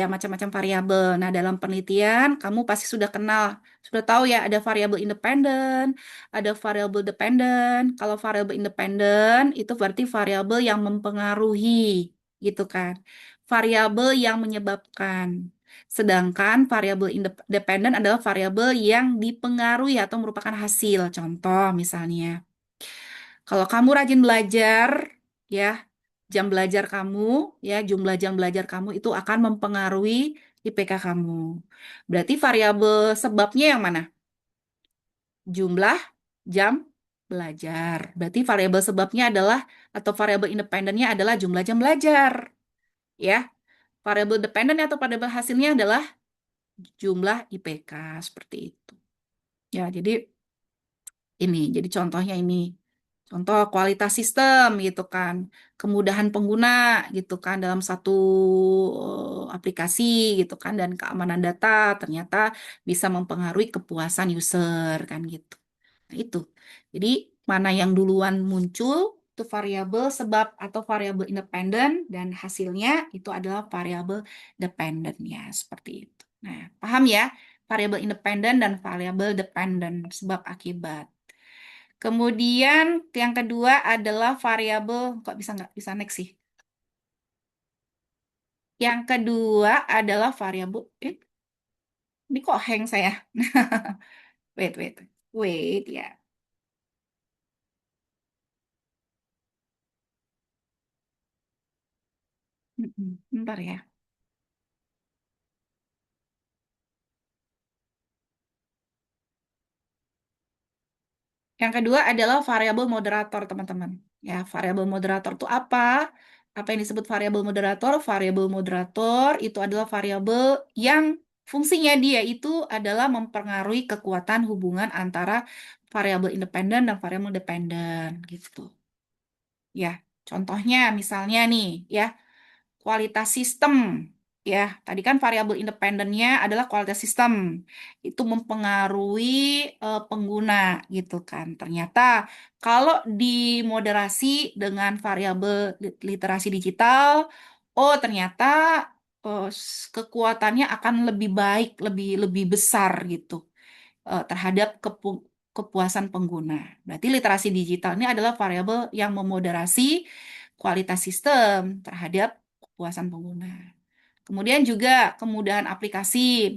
macam-macam variabel. Nah, dalam penelitian kamu pasti sudah kenal, sudah tahu ya ada variabel independen, ada variabel dependen. Kalau variabel independen itu berarti variabel yang mempengaruhi, gitu kan. Variabel yang menyebabkan. Sedangkan variabel independen adalah variabel yang dipengaruhi atau merupakan hasil. Contoh misalnya. Kalau kamu rajin belajar, ya, jam belajar kamu, ya, jumlah jam belajar kamu itu akan mempengaruhi IPK kamu. Berarti variabel sebabnya yang mana? Jumlah jam belajar. Berarti variabel sebabnya adalah atau variabel independennya adalah jumlah jam belajar, ya. Variabel dependen atau variabel hasilnya adalah jumlah IPK seperti itu. Ya, jadi contohnya ini. Contoh kualitas sistem gitu kan, kemudahan pengguna gitu kan dalam satu aplikasi gitu kan dan keamanan data ternyata bisa mempengaruhi kepuasan user kan gitu. Nah, itu. Jadi mana yang duluan muncul itu variabel sebab atau variabel independen dan hasilnya itu adalah variabel dependen ya seperti itu. Nah, paham ya? Variabel independen dan variabel dependen sebab akibat. Kemudian yang kedua adalah variabel, kok bisa nggak bisa next sih? Yang kedua adalah variabel, ini kok hang saya? Wait, wait, wait ya. Bentar ya. Yang kedua adalah variabel moderator, teman-teman. Ya, variabel moderator itu apa? Apa yang disebut variabel moderator? Variabel moderator itu adalah variabel yang fungsinya dia itu adalah mempengaruhi kekuatan hubungan antara variabel independen dan variabel dependen gitu. Ya, contohnya misalnya nih, ya, kualitas sistem. Ya, tadi kan variabel independennya adalah kualitas sistem. Itu mempengaruhi pengguna gitu kan. Ternyata kalau dimoderasi dengan variabel literasi digital, oh ternyata kekuatannya akan lebih baik, lebih lebih besar gitu terhadap kepuasan pengguna. Berarti literasi digital ini adalah variabel yang memoderasi kualitas sistem terhadap kepuasan pengguna. Kemudian juga kemudahan aplikasi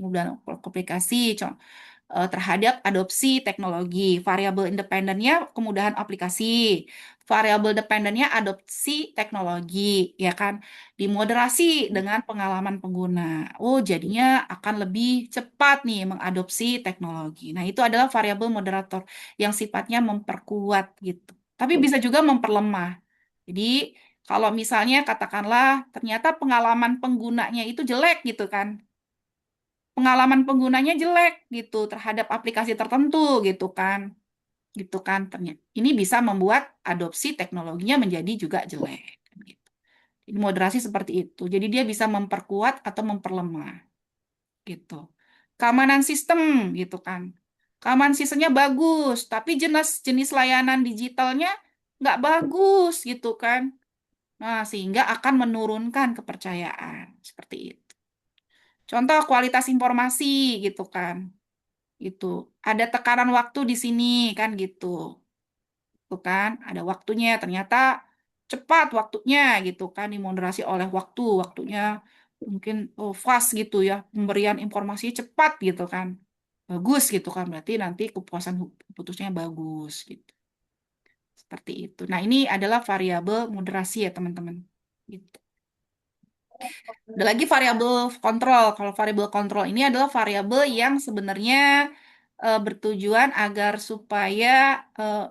terhadap adopsi teknologi. Variabel independennya kemudahan aplikasi, variabel dependennya adopsi teknologi, ya kan? Dimoderasi dengan pengalaman pengguna. Oh, jadinya akan lebih cepat nih mengadopsi teknologi. Nah, itu adalah variabel moderator yang sifatnya memperkuat gitu. Tapi bisa juga memperlemah. Jadi, kalau misalnya katakanlah ternyata pengalaman penggunanya itu jelek gitu kan, pengalaman penggunanya jelek gitu terhadap aplikasi tertentu gitu kan ternyata ini bisa membuat adopsi teknologinya menjadi juga jelek gitu. Ini moderasi seperti itu, jadi dia bisa memperkuat atau memperlemah gitu. Keamanan sistem gitu kan, keamanan sistemnya bagus tapi jenis jenis layanan digitalnya nggak bagus gitu kan, nah sehingga akan menurunkan kepercayaan seperti itu. Contoh kualitas informasi gitu kan, itu ada tekanan waktu di sini kan gitu. Tuh kan, ada waktunya ternyata cepat waktunya gitu kan dimoderasi oleh waktunya mungkin fast gitu ya, pemberian informasi cepat gitu kan. Bagus gitu kan berarti nanti kepuasan putusnya bagus gitu. Seperti itu. Nah, ini adalah variabel moderasi ya, teman-teman. Gitu. Ada lagi variabel kontrol. Kalau variabel kontrol ini adalah variabel yang sebenarnya bertujuan agar supaya eh,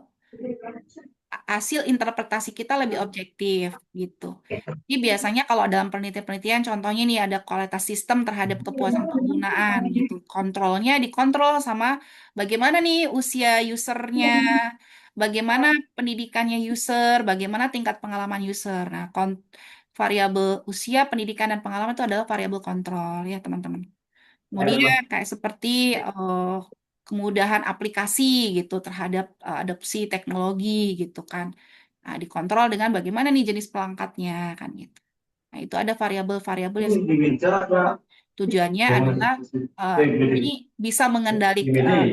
hasil interpretasi kita lebih objektif gitu. Jadi biasanya kalau dalam penelitian-penelitian, contohnya nih ada kualitas sistem terhadap kepuasan penggunaan gitu. Kontrolnya dikontrol sama bagaimana nih usia usernya, bagaimana pendidikannya user, bagaimana tingkat pengalaman user. Nah, variabel usia, pendidikan, dan pengalaman itu adalah variabel kontrol ya teman-teman. Kemudian kayak seperti kemudahan aplikasi gitu terhadap adopsi teknologi gitu kan. Nah, dikontrol dengan bagaimana nih jenis pelangkatnya kan gitu. Nah, itu ada variabel-variabel yang tujuannya adalah eh, ini bisa mengendalikan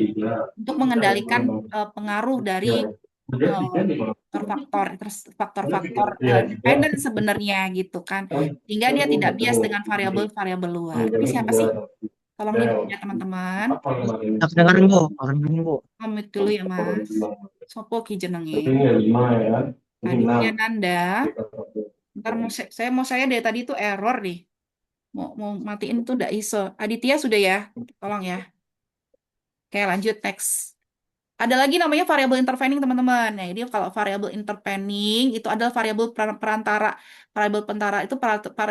untuk mengendalikan pengaruh dari faktor-faktor faktor-faktor dependen sebenarnya gitu kan. Sehingga dia tidak bias dengan variabel-variabel luar. Ini siapa sih? Tolong di ya teman-teman. Aku dengerin Bu, aku dengerin Bu. Pamit dulu ya Mas. Sopo ki jenenge. Aditya Nanda. Ntar saya dari tadi itu error nih. Mau matiin tuh udah iso. Aditya sudah ya. Tolong ya. Oke, lanjut next. Ada lagi namanya variabel intervening teman-teman. Nah, jadi kalau variabel intervening itu adalah variabel perantara. Variabel pentara itu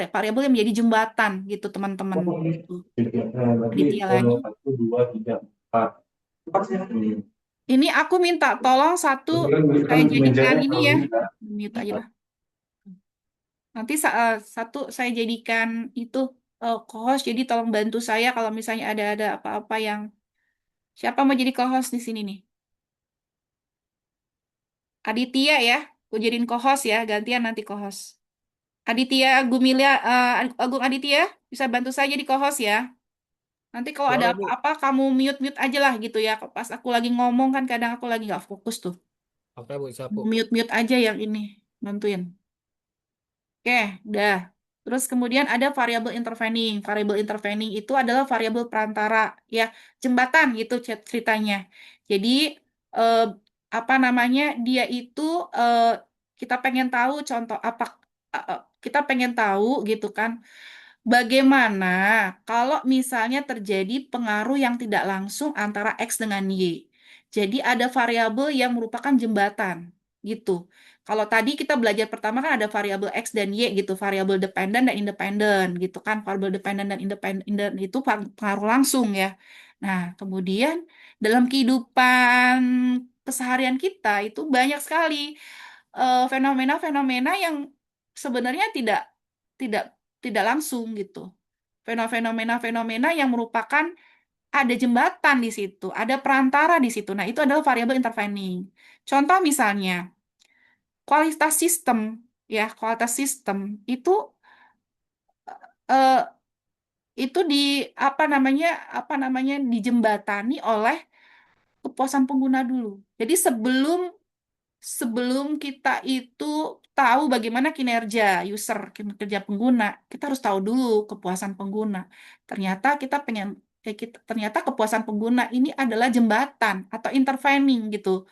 variabel yang menjadi jembatan gitu teman-teman. Gitu. Aditya lagi. Ini aku minta tolong satu saya jadikan ini ya. Mute aja lah. Nanti satu saya jadikan itu co-host. Jadi tolong bantu saya kalau misalnya ada apa-apa yang siapa mau jadi co-host di sini nih? Aditya ya. Aku jadiin co-host ya, gantian nanti co-host. Aditya Gumilia, Agung Aditya, bisa bantu saya jadi co-host ya. Nanti kalau ada Boleh Bu. apa-apa kamu mute-mute aja lah gitu ya. Pas aku lagi ngomong kan kadang aku lagi nggak fokus tuh. Oke Bu, siap Bu. Mute-mute aja yang ini, bantuin. Oke, udah. Terus kemudian ada variabel intervening. Variabel intervening itu adalah variabel perantara, ya, jembatan gitu ceritanya. Jadi eh, apa namanya? Dia itu eh, kita pengen tahu contoh apa kita pengen tahu gitu kan. Bagaimana kalau misalnya terjadi pengaruh yang tidak langsung antara X dengan Y? Jadi ada variabel yang merupakan jembatan gitu. Kalau tadi kita belajar pertama kan ada variabel X dan Y gitu, variabel dependen dan independen gitu kan. Variabel dependen dan independen itu pengaruh langsung ya. Nah, kemudian dalam kehidupan keseharian kita itu banyak sekali fenomena-fenomena yang sebenarnya tidak tidak tidak langsung gitu. Fenomena-fenomena yang merupakan ada jembatan di situ, ada perantara di situ. Nah, itu adalah variabel intervening. Contoh misalnya, kualitas sistem, ya, kualitas sistem eh, itu di apa namanya dijembatani oleh kepuasan pengguna dulu. Jadi sebelum sebelum kita itu tahu bagaimana kinerja user, kinerja pengguna, kita harus tahu dulu kepuasan pengguna. Ternyata ternyata kepuasan pengguna ini adalah jembatan atau intervening gitu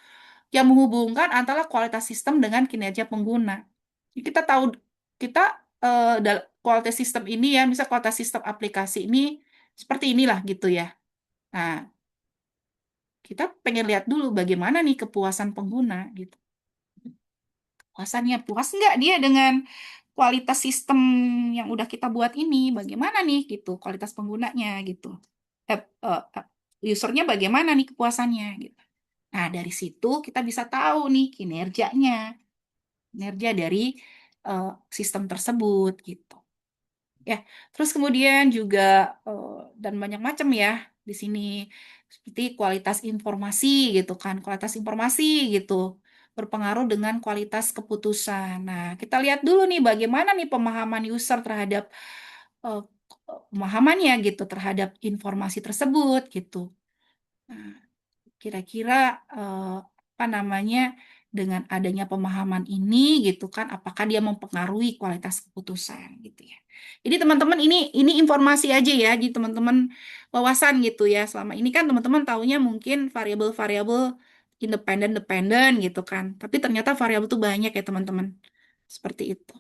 yang menghubungkan antara kualitas sistem dengan kinerja pengguna. Jadi kita tahu kita kualitas sistem ini ya, misal kualitas sistem aplikasi ini seperti inilah gitu ya. Nah, kita pengen lihat dulu bagaimana nih kepuasan pengguna gitu. Puasannya puas nggak dia dengan kualitas sistem yang udah kita buat ini? Bagaimana nih gitu kualitas penggunanya gitu. Usernya bagaimana nih kepuasannya gitu. Nah, dari situ kita bisa tahu nih kinerja dari eh, sistem tersebut gitu. Ya, terus kemudian juga dan banyak macam ya di sini seperti kualitas informasi gitu kan, kualitas informasi gitu berpengaruh dengan kualitas keputusan. Nah, kita lihat dulu nih bagaimana nih pemahaman user terhadap eh, pemahamannya gitu terhadap informasi tersebut gitu. Nah, kira-kira apa namanya dengan adanya pemahaman ini gitu kan apakah dia mempengaruhi kualitas keputusan gitu ya. Jadi teman-teman ini informasi aja ya jadi teman-teman wawasan gitu ya. Selama ini kan teman-teman taunya mungkin variabel-variabel independen dependen gitu kan. Tapi ternyata variabel itu banyak ya teman-teman. Seperti itu.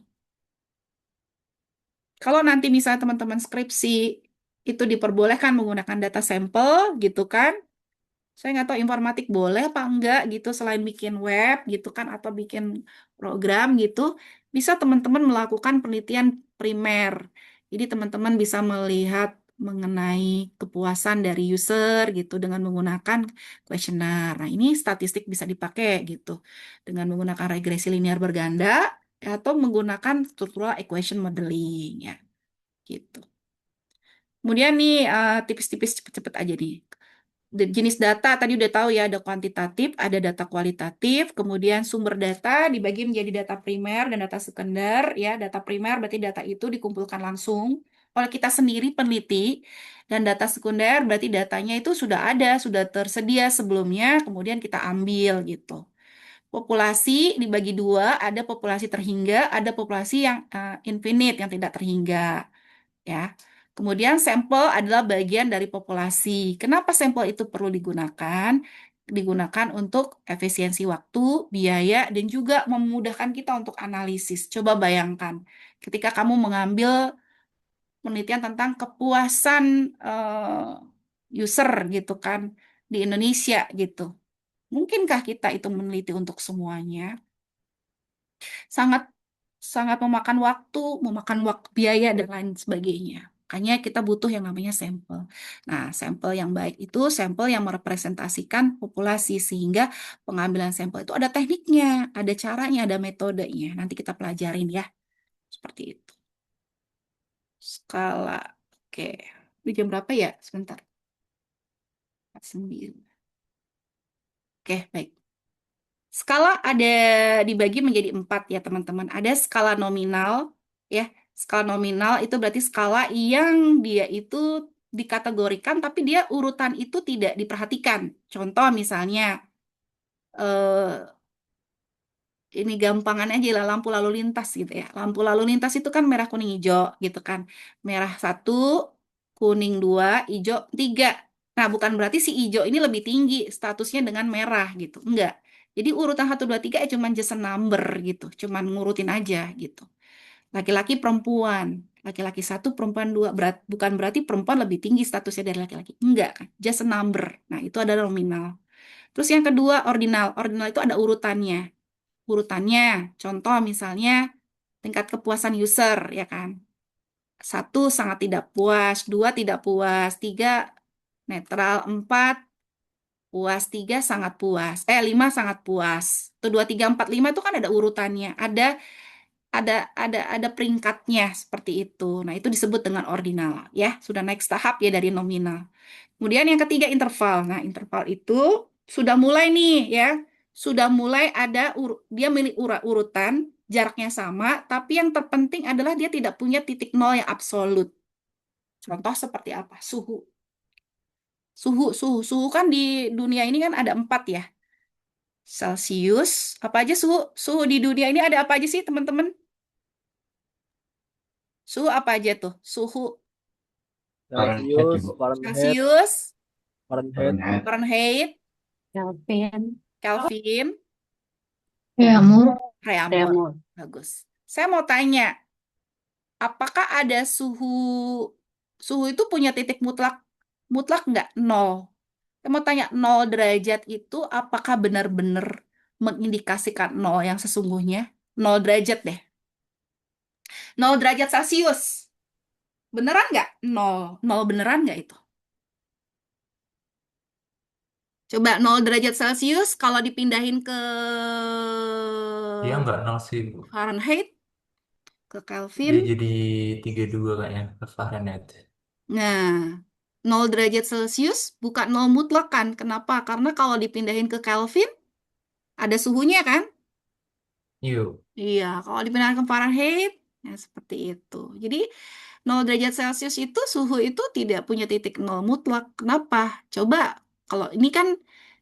Kalau nanti misalnya teman-teman skripsi itu diperbolehkan menggunakan data sampel gitu kan. Saya nggak tahu informatik boleh apa enggak gitu selain bikin web gitu kan atau bikin program gitu bisa teman-teman melakukan penelitian primer. Jadi teman-teman bisa melihat mengenai kepuasan dari user gitu dengan menggunakan kuesioner. Nah, ini statistik bisa dipakai gitu dengan menggunakan regresi linear berganda atau menggunakan structural equation modeling ya gitu. Kemudian nih tipis-tipis cepet-cepet aja nih. Jenis data tadi udah tahu ya, ada kuantitatif, ada data kualitatif, kemudian sumber data dibagi menjadi data primer dan data sekunder ya. Data primer berarti data itu dikumpulkan langsung oleh kita sendiri peneliti dan data sekunder berarti datanya itu sudah ada, sudah tersedia sebelumnya, kemudian kita ambil gitu. Populasi dibagi dua, ada populasi terhingga, ada populasi yang infinite yang tidak terhingga ya. Kemudian sampel adalah bagian dari populasi. Kenapa sampel itu perlu digunakan? Digunakan untuk efisiensi waktu, biaya, dan juga memudahkan kita untuk analisis. Coba bayangkan, ketika kamu mengambil penelitian tentang kepuasan user gitu kan di Indonesia gitu. Mungkinkah kita itu meneliti untuk semuanya? Sangat sangat memakan waktu biaya dan lain sebagainya. Makanya kita butuh yang namanya sampel. Nah, sampel yang baik itu sampel yang merepresentasikan populasi sehingga pengambilan sampel itu ada tekniknya, ada caranya, ada metodenya. Nanti kita pelajarin ya. Seperti itu. Skala. Oke. Di jam berapa ya? Sebentar. 9. Oke, baik. Skala ada dibagi menjadi 4 ya teman-teman. Ada skala nominal ya. Skala nominal itu berarti skala yang dia itu dikategorikan tapi dia urutan itu tidak diperhatikan. Contoh misalnya eh, ini gampangan aja lah lampu lalu lintas gitu ya. Lampu lalu lintas itu kan merah kuning hijau gitu kan. Merah satu, kuning dua, hijau tiga. Nah, bukan berarti si hijau ini lebih tinggi statusnya dengan merah gitu. Enggak. Jadi urutan satu 2 3 ya cuman just a number gitu. Cuman ngurutin aja gitu. Laki-laki perempuan. Laki-laki satu, perempuan dua. Bukan berarti perempuan lebih tinggi statusnya dari laki-laki. Enggak kan. Just a number. Nah, itu adalah nominal. Terus yang kedua, ordinal. Ordinal itu ada urutannya. Urutannya, contoh misalnya tingkat kepuasan user, ya kan? Satu, sangat tidak puas. Dua, tidak puas. Tiga, netral. Empat, puas. Tiga, sangat puas. Lima, sangat puas. Itu dua, tiga, empat, lima itu kan ada urutannya. Ada peringkatnya seperti itu. Nah, itu disebut dengan ordinal, ya. Sudah naik tahap ya dari nominal. Kemudian yang ketiga interval. Nah, interval itu sudah mulai nih ya. Sudah mulai ada dia milik urutan, jaraknya sama, tapi yang terpenting adalah dia tidak punya titik nol yang absolut. Contoh seperti apa? Suhu. Suhu kan di dunia ini kan ada 4 ya. Celcius, apa aja suhu? Suhu di dunia ini ada apa aja sih, teman-teman? Suhu apa aja tuh? Suhu Fahrenheit, Celsius, Bu. Fahrenheit, Celcius, Fahrenheit, Fahrenheit, Kelvin, Kelvin, Ya, Mur. Reaumur. Reaumur. Bagus. Saya mau tanya, apakah ada suhu suhu itu punya titik mutlak mutlak nggak? Nol. Saya mau tanya, 0 derajat itu apakah benar-benar mengindikasikan nol yang sesungguhnya? 0 derajat deh. 0 derajat Celcius. Beneran nggak? Nol. Nol beneran nggak itu? Coba 0 derajat Celcius kalau dipindahin ke Dia nggak nol sih, Bu. Fahrenheit, ke Kelvin. Dia jadi 32 kayaknya ke Fahrenheit. Nah, 0 derajat Celcius bukan nol mutlak kan? Kenapa? Karena kalau dipindahin ke Kelvin, ada suhunya kan? Yuk. Iya, kalau dipindahin ke Fahrenheit, ya seperti itu. Jadi, 0 derajat Celcius itu suhu itu tidak punya titik nol mutlak. Kenapa? Coba, kalau ini kan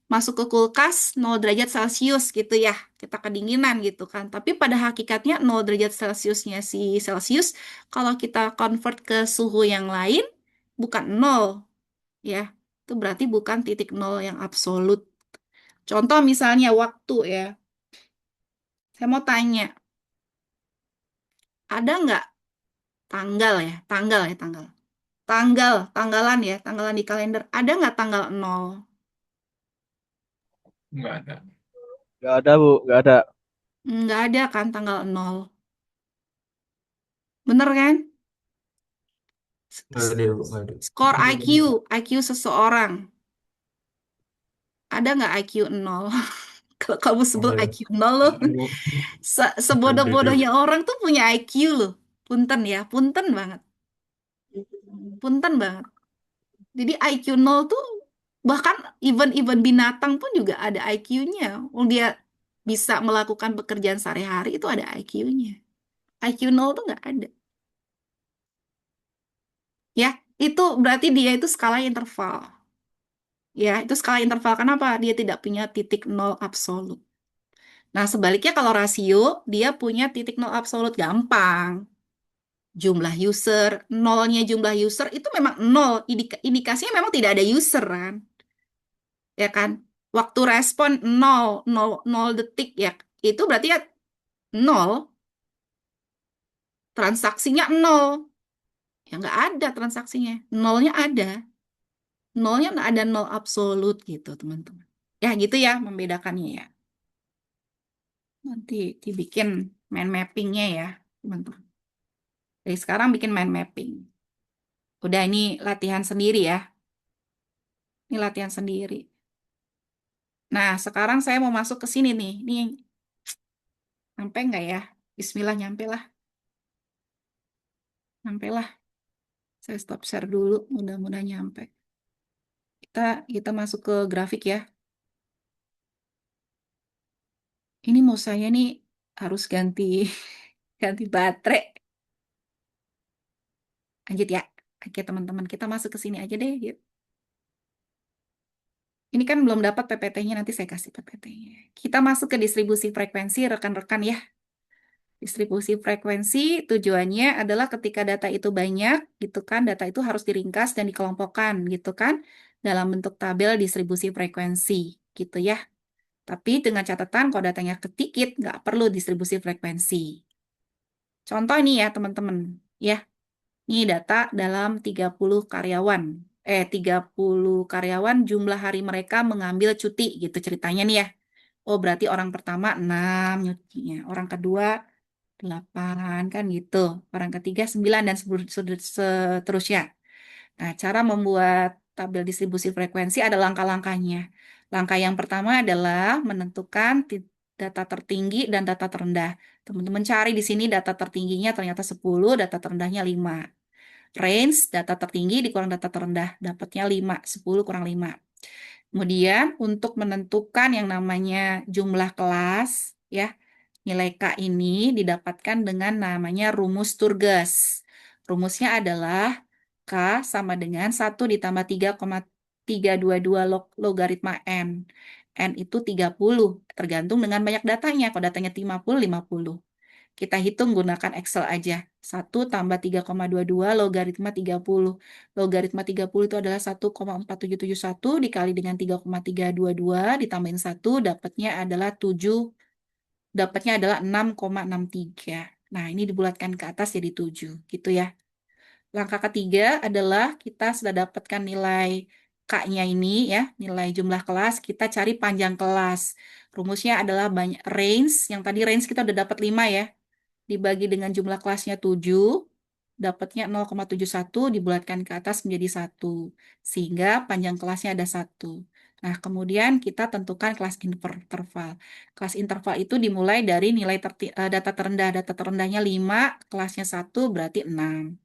masuk ke kulkas 0 derajat Celcius gitu ya. Kita kedinginan gitu kan. Tapi pada hakikatnya 0 derajat Celciusnya si Celcius, kalau kita convert ke suhu yang lain, bukan nol. Ya, itu berarti bukan titik nol yang absolut. Contoh misalnya waktu ya. Saya mau tanya, ada nggak tanggal ya? Tanggal ya, tanggal. Tanggalan ya, tanggalan di kalender. Ada nggak tanggal 0? nggak ada. Nggak ada, Bu. Nggak ada. Nggak ada kan tanggal 0. Bener kan? Nggak ada, Bu. Nggak ada. Skor IQ, IQ seseorang. Ada nggak IQ 0? Kalau kamu sebut Nggak ada. IQ 0 loh, sebodoh-bodohnya orang tuh punya IQ loh. Punten ya, punten banget. Punten banget. Jadi IQ 0 tuh bahkan even binatang pun juga ada IQ-nya. Dia bisa melakukan pekerjaan sehari-hari itu ada IQ-nya. IQ 0 tuh nggak ada. Ya, itu berarti dia itu skala interval. Ya, itu skala interval. Kenapa? Dia tidak punya titik nol absolut. Nah, sebaliknya kalau rasio, dia punya titik nol absolut. Gampang. Jumlah user, nolnya jumlah user itu memang nol. Indikasinya memang tidak ada user kan. Ya kan? Waktu respon nol, nol, 0 detik ya. Itu berarti ya nol. Transaksinya nol. Ya nggak ada transaksinya. Nolnya ada. Nolnya nggak ada nol absolut gitu, teman-teman. Ya gitu ya membedakannya ya. Nanti dibikin mind mappingnya ya, teman-teman. Dari sekarang bikin mind mapping. Udah ini latihan sendiri ya. Ini latihan sendiri. Nah, sekarang saya mau masuk ke sini nih. Ini nyampe nggak ya? Bismillah nyampe lah. Nyampe lah. Saya stop share dulu. Mudah-mudahan nyampe. Kita masuk ke grafik ya. Ini mau saya nih harus ganti ganti baterai. Lanjut ya. Oke, teman-teman, kita masuk ke sini aja deh. Yuk. Ini kan belum dapat PPT-nya, nanti saya kasih PPT-nya. Kita masuk ke distribusi frekuensi, rekan-rekan ya. Distribusi frekuensi tujuannya adalah ketika data itu banyak, gitu kan, data itu harus diringkas dan dikelompokkan, gitu kan, dalam bentuk tabel distribusi frekuensi, gitu ya. Tapi dengan catatan kalau datanya sedikit, nggak perlu distribusi frekuensi. Contoh ini ya, teman-teman. Ya, ini data dalam 30 karyawan. 30 karyawan jumlah hari mereka mengambil cuti gitu ceritanya nih ya. Oh, berarti orang pertama 6 nyutinya, orang kedua 8 kan gitu. Orang ketiga 9 dan seterusnya. Nah, cara membuat tabel distribusi frekuensi ada langkah-langkahnya. Langkah yang pertama adalah menentukan data tertinggi dan data terendah. Teman-teman cari di sini data tertingginya ternyata 10, data terendahnya 5. Range data tertinggi dikurang data terendah, dapatnya 5, 10 kurang 5. Kemudian untuk menentukan yang namanya jumlah kelas, ya, nilai K ini didapatkan dengan namanya rumus Turges. Rumusnya adalah K sama dengan 1 ditambah 3,322 logaritma N. N itu 30, tergantung dengan banyak datanya. Kalau datanya 50, 50. Kita hitung gunakan Excel aja. 1 tambah 3,22 logaritma 30. Logaritma 30 itu adalah 1,4771 dikali dengan 3,322 ditambahin 1, dapatnya adalah 6,63. Nah, ini dibulatkan ke atas jadi 7, gitu ya. Langkah ketiga adalah kita sudah dapatkan nilai K-nya ini ya, nilai jumlah kelas, kita cari panjang kelas. Rumusnya adalah banyak range, yang tadi range kita udah dapat 5 ya. Dibagi dengan jumlah kelasnya 7, dapatnya 0,71 dibulatkan ke atas menjadi 1. Sehingga panjang kelasnya ada 1. Nah, kemudian kita tentukan kelas interval. Kelas interval itu dimulai dari nilai data terendah. Data terendahnya 5, kelasnya 1 berarti 6.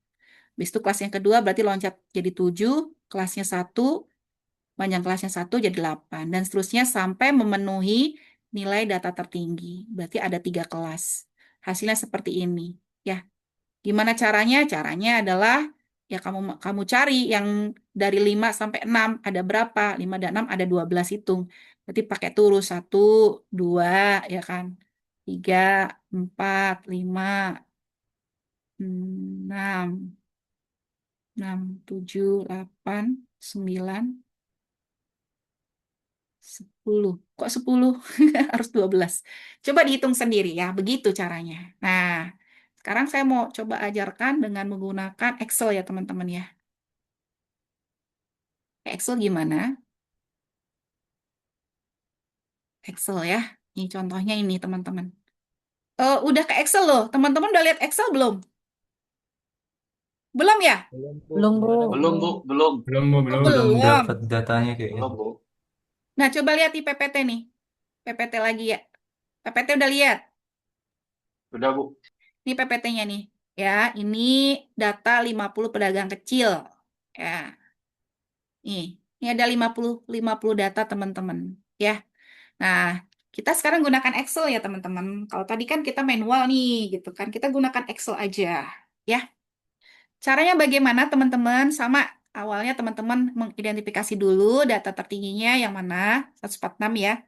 Habis itu kelas yang kedua berarti loncat jadi 7, kelasnya 1, panjang kelasnya 1 jadi 8. Dan seterusnya sampai memenuhi nilai data tertinggi. Berarti ada 3 kelas. Hasilnya seperti ini. Ya, gimana caranya? Caranya adalah ya kamu cari yang dari 5 sampai 6 ada berapa? 5 dan 6 ada 12 hitung. Berarti pakai turus 1, 2, ya kan? 3, 4, 5, 6, 6, 7, 8, 9, 10. Kok 10? Harus 12. Coba dihitung sendiri ya, begitu caranya. Nah, sekarang saya mau coba ajarkan dengan menggunakan Excel ya teman-teman ya. Excel gimana? Excel ya. Ini contohnya ini teman-teman. Udah ke Excel loh. Teman-teman udah lihat Excel belum? Belum ya? Belum, Bu. Belum, Bu. Gimana, Bu? Belum, Bu. Belum. Belum, Bu, Oh, belum belum. dapat datanya kayaknya. Belum, Bu. Nah, coba lihat di PPT nih. PPT lagi ya. PPT udah lihat. Sudah, Bu. Ini PPT-nya nih. Ya, ini data 50 pedagang kecil. Ya, ini ada 50 data teman-teman. Ya. Nah, kita sekarang gunakan Excel ya teman-teman. Kalau tadi kan kita manual nih, gitu kan. Kita gunakan Excel aja. Ya. Caranya bagaimana teman-teman? Sama awalnya teman-teman mengidentifikasi dulu data tertingginya yang mana? 146 ya.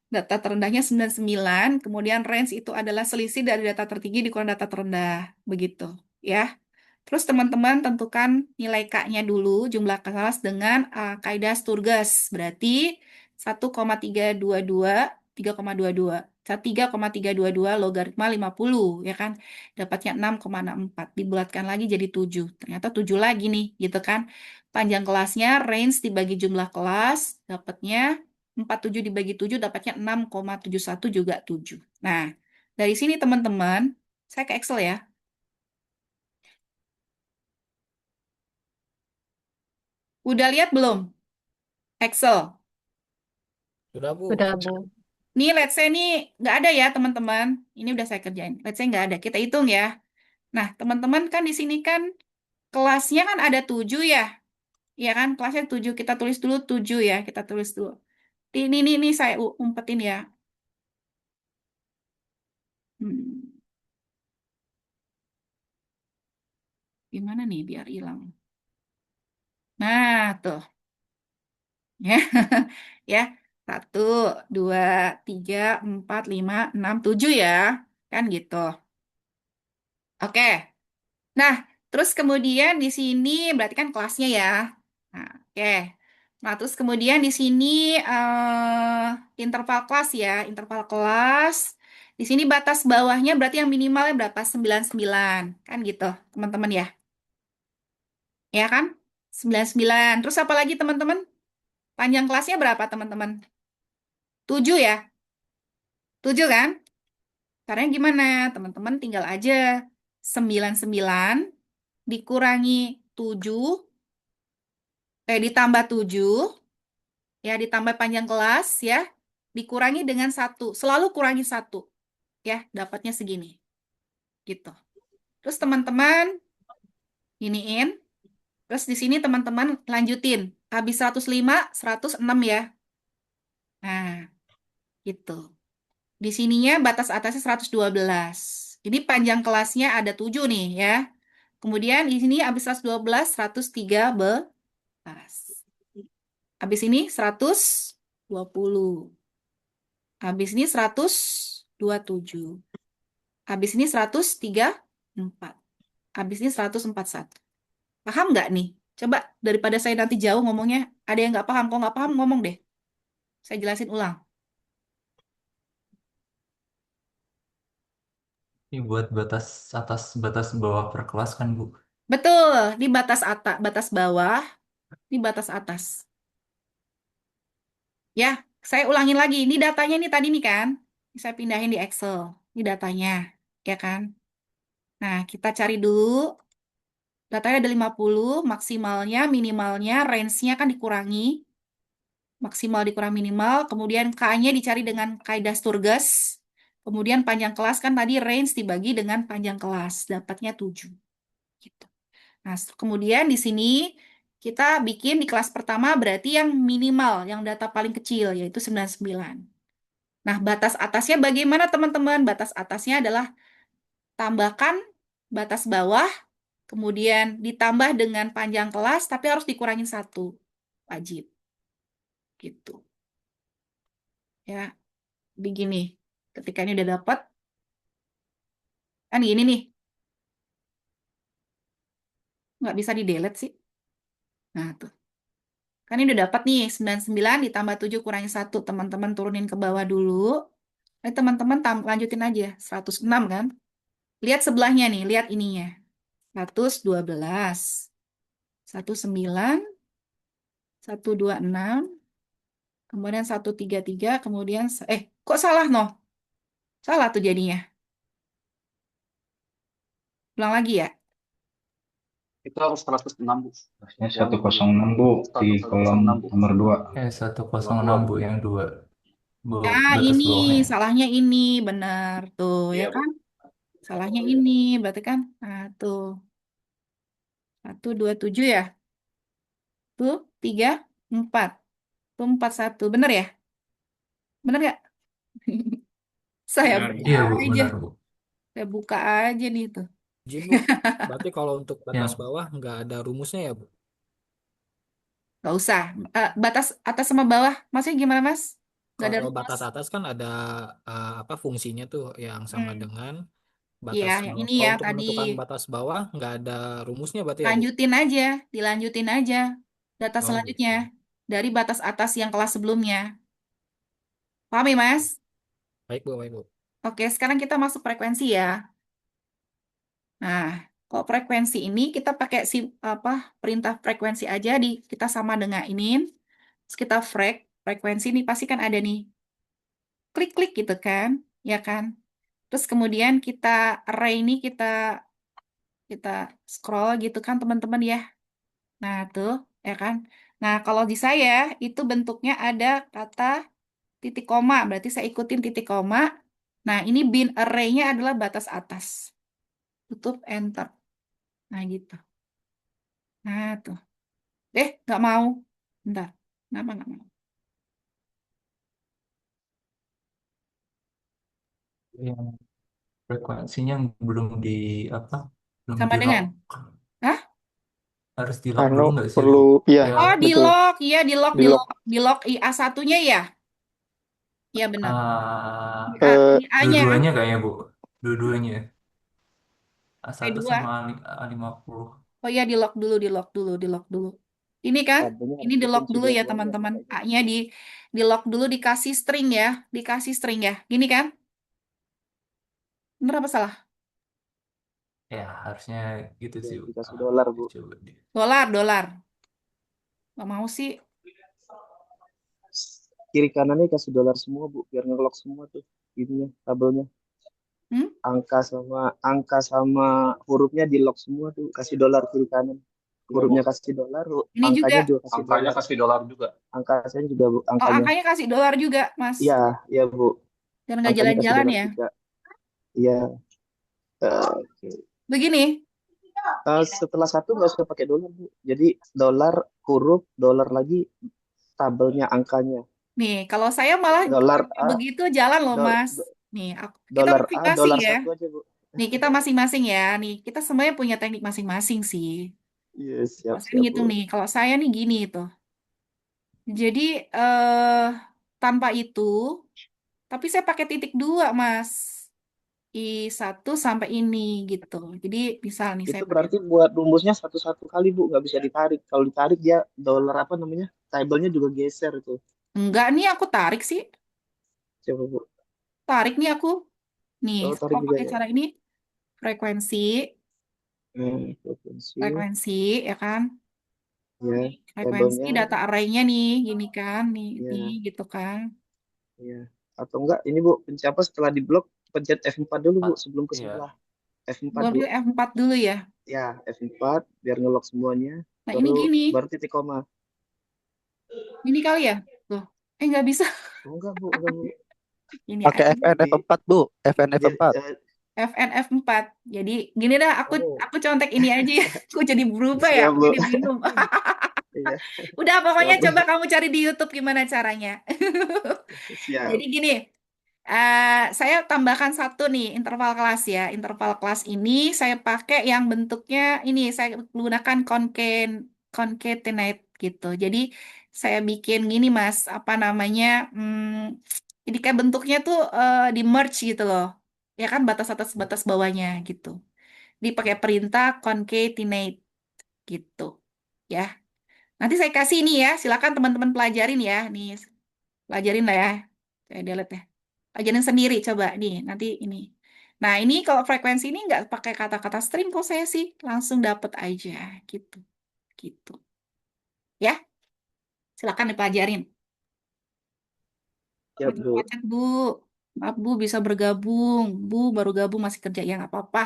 Data terendahnya 99, kemudian range itu adalah selisih dari data tertinggi dikurang data terendah. Begitu, ya. Terus teman-teman tentukan nilai K-nya dulu, jumlah kelas dengan kaidah Sturges. Berarti 1,322, 3,22. 3,322 logaritma 50, ya kan? Dapatnya 6,64. Dibulatkan lagi jadi 7. Ternyata 7 lagi nih, gitu kan? Panjang kelasnya, range dibagi jumlah kelas, dapatnya 47 dibagi 7, dapatnya 6,71 juga 7. Nah, dari sini teman-teman, saya ke Excel ya. Udah lihat belum? Excel. Sudah, Bu. Sudah, Bu. Nih, let's say nih nggak ada ya, teman-teman. Ini udah saya kerjain. Let's say nggak ada. Kita hitung ya. Nah, teman-teman kan di sini kan kelasnya kan ada 7 ya. Iya kan? Kelasnya 7. Kita tulis dulu 7 ya. Kita tulis dulu. Ini saya umpetin ya. Hmm, gimana nih biar hilang? Nah, tuh. Ya, ya. 1, 2, 3, 4, 5, 6, 7 ya. Kan gitu. Oke. Nah, terus kemudian di sini berarti kan kelasnya ya. Nah, oke. Nah, terus kemudian di sini interval kelas ya, interval kelas. Di sini batas bawahnya berarti yang minimalnya berapa? 99. Kan gitu, teman-teman ya. Ya kan? 99. Terus apa lagi, teman-teman? Panjang kelasnya berapa, teman-teman? 7 ya? 7 kan? Caranya gimana? Teman-teman tinggal aja 99 dikurangi 7, ditambah 7, ya ditambah panjang kelas ya, dikurangi dengan 1. Selalu kurangi 1, ya dapatnya segini. Gitu. Terus teman-teman iniin, terus di sini teman-teman lanjutin. Habis 105, 106 ya. Nah, gitu. Di sininya batas atasnya 112. Ini panjang kelasnya ada 7 nih ya. Kemudian di sini habis 112, 113. Habis ini 120. Habis ini 127. Habis ini 134. Habis ini 141. Paham nggak nih? Coba daripada saya nanti jauh ngomongnya, ada yang nggak paham. Kalau nggak paham ngomong deh. Saya jelasin ulang. Ini buat batas atas batas bawah per kelas kan Bu? Betul, di batas atas, batas bawah, di batas atas. Ya, saya ulangin lagi. Ini datanya nih tadi nih kan. Saya pindahin di Excel. Ini datanya, ya kan? Nah, kita cari dulu. Datanya ada 50, maksimalnya, minimalnya, range-nya kan dikurangi. Maksimal dikurang minimal, kemudian K-nya dicari dengan kaidah Sturges. Kemudian panjang kelas kan tadi range dibagi dengan panjang kelas, dapatnya 7. Gitu. Nah, kemudian di sini kita bikin di kelas pertama berarti yang minimal, yang data paling kecil, yaitu 99. Nah, batas atasnya bagaimana teman-teman? Batas atasnya adalah tambahkan batas bawah, kemudian ditambah dengan panjang kelas, tapi harus dikurangin 1. Wajib. Gitu. Ya, begini. Ketika ini udah dapat, kan gini nih. Nggak bisa di-delete sih. Nah, tuh. Kan ini udah dapat nih, 99 ditambah 7 kurangi 1. Teman-teman turunin ke bawah dulu. Teman-teman lanjutin aja, 106 kan. Lihat sebelahnya nih, lihat ininya. 112, 19, 126, kemudian 133, kemudian, kok salah noh? Salah tuh jadinya. Ulang lagi ya. Itu harus 106, Bu. Harusnya 106 Bu di kolom 106, Bu. nomor 2. 106 Bu yang 2. Ah, Batas ini, bawahnya. salahnya ini, benar tuh, ya Iya, Bu. kan? Salahnya ini, berarti kan, nah tuh, 127 ya? Tuh, 3, 4. Tuh, 41, bener ya? Bener nggak? Saya Benar, buka Iya Bu, aja, benar Bu. saya buka aja nih tuh. Izin, Bu. Berarti kalau untuk batas Yang bawah nggak ada rumusnya ya, Bu? Nggak usah. Batas atas sama bawah, maksudnya gimana, Mas? Nggak ada Kalau rumus. batas atas kan ada apa fungsinya tuh yang sama Hmm. dengan Iya, batas yang bawah. ini Kalau ya untuk tadi. menentukan batas bawah nggak ada rumusnya berarti ya, Bu? Lanjutin aja, dilanjutin aja. Data Oh selanjutnya gitu. dari batas atas yang kelas sebelumnya. Paham ya, Mas? Baik, Bu, baik, Bu. Oke, sekarang kita masuk frekuensi ya. Nah, kok frekuensi ini kita pakai apa perintah frekuensi aja kita sama dengan ini. Terus kita frekuensi ini pasti kan ada nih klik-klik gitu kan, ya kan? Terus kemudian kita array ini kita scroll gitu kan teman-teman ya. Nah, tuh ya kan. Nah, kalau di saya itu bentuknya ada kata titik koma, berarti saya ikutin titik koma. Nah, ini bin array-nya adalah batas atas. Tutup enter. Nah, gitu. Nah, tuh. Nggak mau. Bentar. Kenapa nggak mau? yang frekuensinya belum di apa? Belum Sama di lock. dengan? Hah? Harus di lock Anu dulu nggak sih, Bu? perlu, iya Ya, Oh, di betul, lock, iya di lock, di di lock. lock, di lock IA satunya ya? Iya benar. IA, Eh, IA-nya dua-duanya kayaknya, Bu. Dua-duanya. A1 P2. sama A50. Oh iya, di lock dulu, di lock dulu, di lock dulu. Ini kan, Kabelnya ini harus di lock dikunci dulu ya dua-duanya teman-teman. makanya. A-nya di lock dulu, dikasih string ya, dikasih string ya. Gini kan? Bener apa salah? Ya, harusnya gitu Ya, sih, Bu. dikasih dolar, Bu. Coba deh. Dolar, dolar. Gak mau sih. Kiri kanannya kasih dolar semua, Bu, biar ngelock semua tuh ininya, kabelnya. Hmm? Angka sama hurufnya di lock semua tuh, kasih dolar kiri kanan. Hurufnya kasih dolar, Ini juga. angkanya juga kasih Angkanya dolar. kasih dolar juga. Angkanya juga, Bu, Oh, angkanya. angkanya kasih dolar juga, Mas. Iya, iya, Bu. Biar nggak Angkanya kasih jalan-jalan dolar ya. juga. Iya. Oke. Begini. Setelah satu nggak usah pakai dolar, Bu. Jadi dolar, huruf, dolar lagi, tabelnya, angkanya. Nih, kalau saya malah Dolar A, begitu jalan loh, do- Mas. do- Nih, kita dolar A, masing-masing dolar ya. satu aja, Bu. Nih, kita masing-masing ya. Nih, kita semuanya punya teknik masing-masing sih. Iya, Kalau saya siap, ngitung Bu. nih, kalau saya nih gini itu. Jadi tanpa itu, tapi saya pakai titik dua, Mas. I1 sampai ini gitu. Jadi misal nih saya Itu pakai berarti buat rumusnya satu-satu kali, Bu. Nggak bisa ditarik. Kalau ditarik dia dolar apa namanya? Tabelnya juga geser tuh. enggak nih aku tarik sih. Coba, Bu. Tarik nih aku. Nih, Oh, tarik kalau juga pakai ya. cara ini frekuensi, Frekuensi. frekuensi ya kan? Ya, Frekuensi tabelnya. data array-nya nih, gini kan, nih, Ya, gitu kan. ya. Atau enggak, ini, Bu. Pencapa setelah diblok, pencet F4 dulu, Bu. Sebelum ke Iya. sebelah. F4, Gua Bu. ambil F4 dulu ya. Ya, F4 biar ngelock semuanya. Nah, ini Baru gini. baru titik koma. Ini kali ya? Tuh. Nggak bisa. Oh, enggak, Bu. Enggak, Bu. Ini pakai aja. FN F4 Bu, FN Jadi, F4. FN F4. Jadi gini dah, aku oh, contek ini aja ya. Aku jadi berubah ya, siap, aku Bu. jadi bingung. Iya, Udah, pokoknya siap, Bu. coba kamu cari di YouTube gimana caranya. Siap. Jadi gini, saya tambahkan satu nih interval kelas ya. Interval kelas ini saya pakai yang bentuknya ini, saya menggunakan concatenate gitu. Jadi saya bikin gini Mas, apa namanya? Jadi kayak bentuknya tuh di merge gitu loh. Ya kan batas atas batas bawahnya gitu. Dipakai perintah concatenate gitu. Ya. Nanti saya kasih ini ya, silakan teman-teman pelajarin ya. Nih, pelajarin lah ya. Saya delete ya. Pelajarin sendiri coba nih, nanti ini. Nah, ini kalau frekuensi ini nggak pakai kata-kata string kok saya sih langsung dapet aja gitu. Gitu. Ya, silakan dipelajarin. Siap, Bu. Macet, Bu. Maaf, Bu, bisa bergabung. Bu, baru gabung masih kerja ya nggak apa-apa.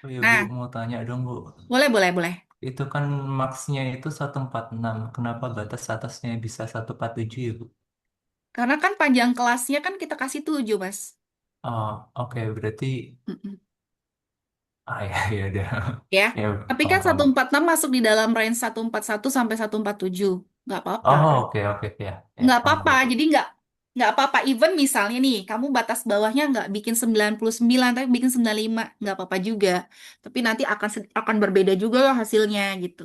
Oh ya, Bu, Nah, mau tanya dong, Bu. boleh, boleh, boleh. Itu kan max-nya itu 146. Kenapa batas atasnya bisa 147 ya, Bu? Karena kan panjang kelasnya kan kita kasih 7, Mas. Oh, oke. Berarti... Mm-mm. ya, ya udah. Ya, Ya, tapi kan paham-paham. 146 masuk di dalam range 141 sampai 147. Nggak apa-apa. Oh, oke, oke. Ya, Nggak paham, apa-apa, Bu. jadi nggak apa-apa. Even misalnya nih, kamu batas bawahnya nggak bikin 99, tapi bikin 95, nggak apa-apa juga. Tapi nanti akan berbeda juga loh hasilnya gitu.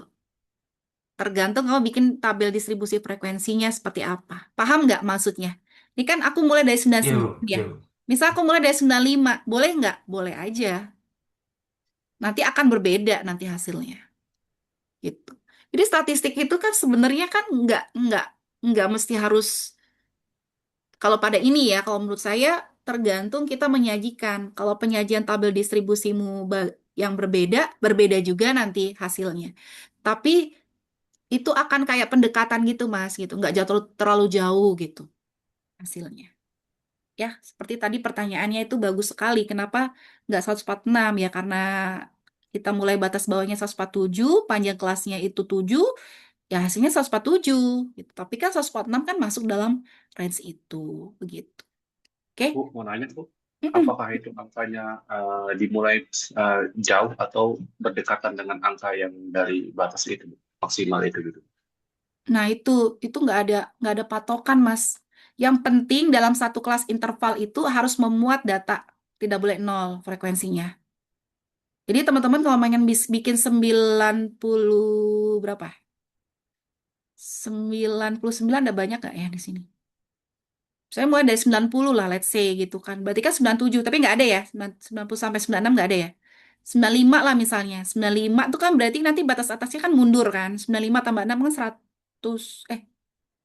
Tergantung kamu bikin tabel distribusi frekuensinya seperti apa. Paham nggak maksudnya? Ini kan aku mulai dari Iya, Bu. 99 ya. Iya, Bu. Misal aku mulai dari 95, boleh nggak? Boleh aja. Nanti akan berbeda nanti hasilnya. Gitu. Jadi statistik itu kan sebenarnya kan nggak mesti harus. Kalau pada ini ya, kalau menurut saya tergantung kita menyajikan. Kalau penyajian tabel distribusimu yang berbeda, berbeda juga nanti hasilnya. Tapi itu akan kayak pendekatan gitu, Mas, gitu. Nggak jauh terlalu jauh gitu hasilnya. Ya, seperti tadi pertanyaannya itu bagus sekali. Kenapa nggak 146? Ya, karena kita mulai batas bawahnya 147, panjang kelasnya itu 7, ya hasilnya 147. Gitu. Tapi kan 146 kan masuk dalam range itu. Begitu. Oke? Bu, mau nanya, Bu. Mm-mm. Apakah itu angkanya dimulai jauh atau berdekatan dengan angka yang dari batas itu, Bu? Maksimal itu gitu? Nah, itu nggak ada patokan, Mas. Yang penting dalam satu kelas interval itu harus memuat data. Tidak boleh nol frekuensinya. Jadi teman-teman kalau pengen bikin 90 berapa? 99 ada banyak gak ya di sini? Saya mulai dari 90 lah, let's say gitu kan. Berarti kan 97, tapi nggak ada ya. 90 sampai 96 nggak ada ya. 95 lah misalnya. 95 itu kan berarti nanti batas atasnya kan mundur kan. 95 tambah 6 kan 100,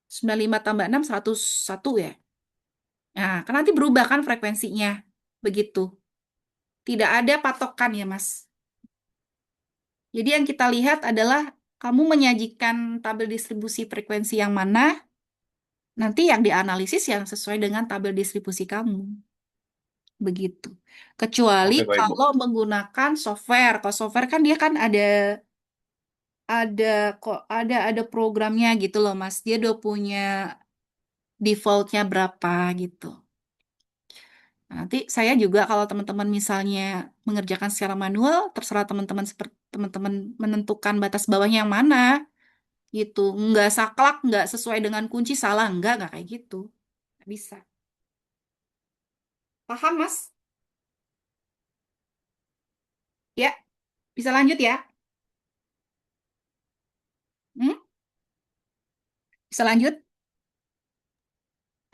95 tambah 6, 101 ya. Nah, kan nanti berubah kan frekuensinya. Begitu. Tidak ada patokan ya, Mas. Jadi yang kita lihat adalah kamu menyajikan tabel distribusi frekuensi yang mana, nanti yang dianalisis yang sesuai dengan tabel distribusi kamu. Begitu. Kecuali Oke, baik, Bu. kalau menggunakan software. Kalau software kan dia kan ada kok ada programnya gitu loh, Mas. Dia udah punya defaultnya berapa gitu. Nanti saya juga kalau teman-teman misalnya mengerjakan secara manual, terserah teman-teman seperti teman-teman menentukan batas bawahnya yang mana gitu. Nggak saklek, nggak sesuai dengan kunci salah, nggak kayak gitu. Nggak bisa. Paham, Mas? Ya, bisa lanjut ya? Hmm? Bisa lanjut?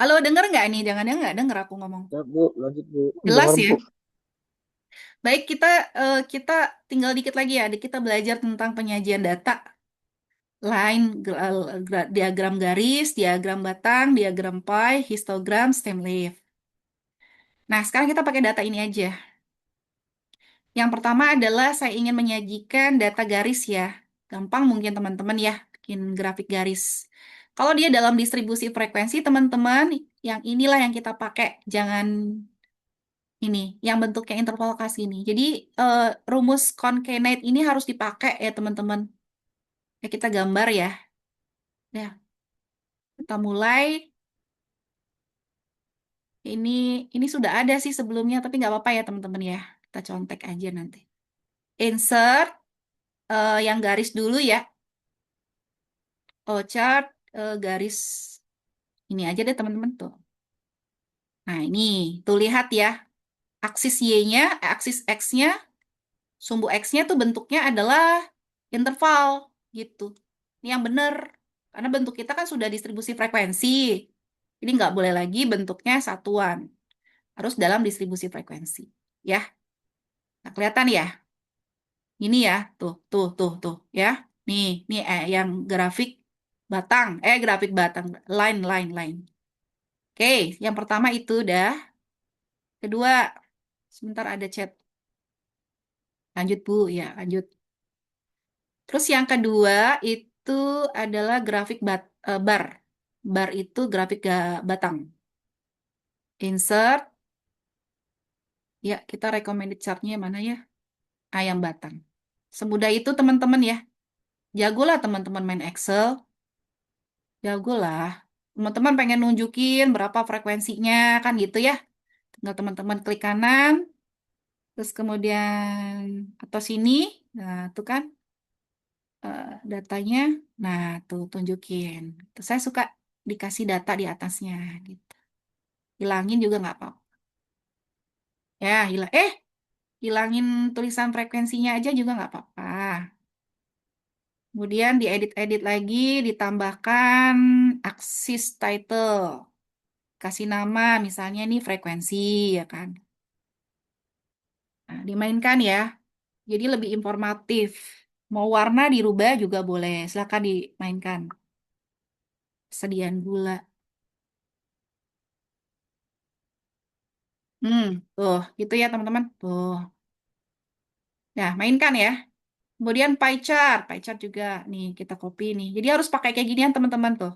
Halo, denger nggak nih? Jangan-jangan nggak denger aku ngomong. Ya, Bu, lanjut, Bu. Jelas Dengar, ya? Bu. Baik, kita tinggal dikit lagi ya. Kita belajar tentang penyajian data. Line, diagram garis, diagram batang, diagram pie, histogram, stem leaf. Nah, sekarang kita pakai data ini aja. Yang pertama adalah saya ingin menyajikan data garis ya. Gampang mungkin teman-teman ya, bikin grafik garis. Kalau dia dalam distribusi frekuensi, teman-teman, yang inilah yang kita pakai. Jangan ini, yang bentuknya interval kasih ini. Jadi, rumus concatenate ini harus dipakai ya, teman-teman. Ya, kita gambar ya. Ya, kita mulai. Ini sudah ada sih sebelumnya, tapi nggak apa-apa ya, teman-teman ya. Kita contek aja nanti. Insert, yang garis dulu ya. Oh, chart, garis ini aja deh, teman-teman tuh. Nah, ini tuh lihat ya. Aksis Y-nya, aksis X-nya, sumbu X-nya tuh bentuknya adalah interval gitu. Ini yang benar. Karena bentuk kita kan sudah distribusi frekuensi. Jadi nggak boleh lagi bentuknya satuan. Harus dalam distribusi frekuensi. Ya, nah, kelihatan ya? Ini ya, tuh, ya. Nih, yang grafik batang, line. Oke, yang pertama itu udah. Kedua, sebentar ada chat. Lanjut, Bu, ya, lanjut. Terus yang kedua itu adalah grafik bar. Bar itu grafik batang. Insert. Ya, kita recommended chartnya mana ya? Yang batang. Semudah itu teman-teman ya. Jagolah teman-teman main Excel. Jagolah. Teman-teman pengen nunjukin berapa frekuensinya kan gitu ya. Tinggal teman-teman klik kanan. Terus kemudian atau sini. Nah, itu kan datanya. Nah, tuh tunjukin. Terus saya suka dikasih data di atasnya gitu. Hilangin juga nggak apa-apa. Ya, hilangin tulisan frekuensinya aja juga nggak apa-apa. Kemudian diedit-edit lagi, ditambahkan aksis title. Kasih nama, misalnya ini frekuensi, ya kan. Nah, dimainkan ya. Jadi lebih informatif. Mau warna dirubah juga boleh. Silakan dimainkan. Persediaan gula. Tuh, gitu ya teman-teman. Tuh. Nah, mainkan ya. Kemudian pie chart juga. Nih, kita copy nih. Jadi harus pakai kayak ginian teman-teman tuh.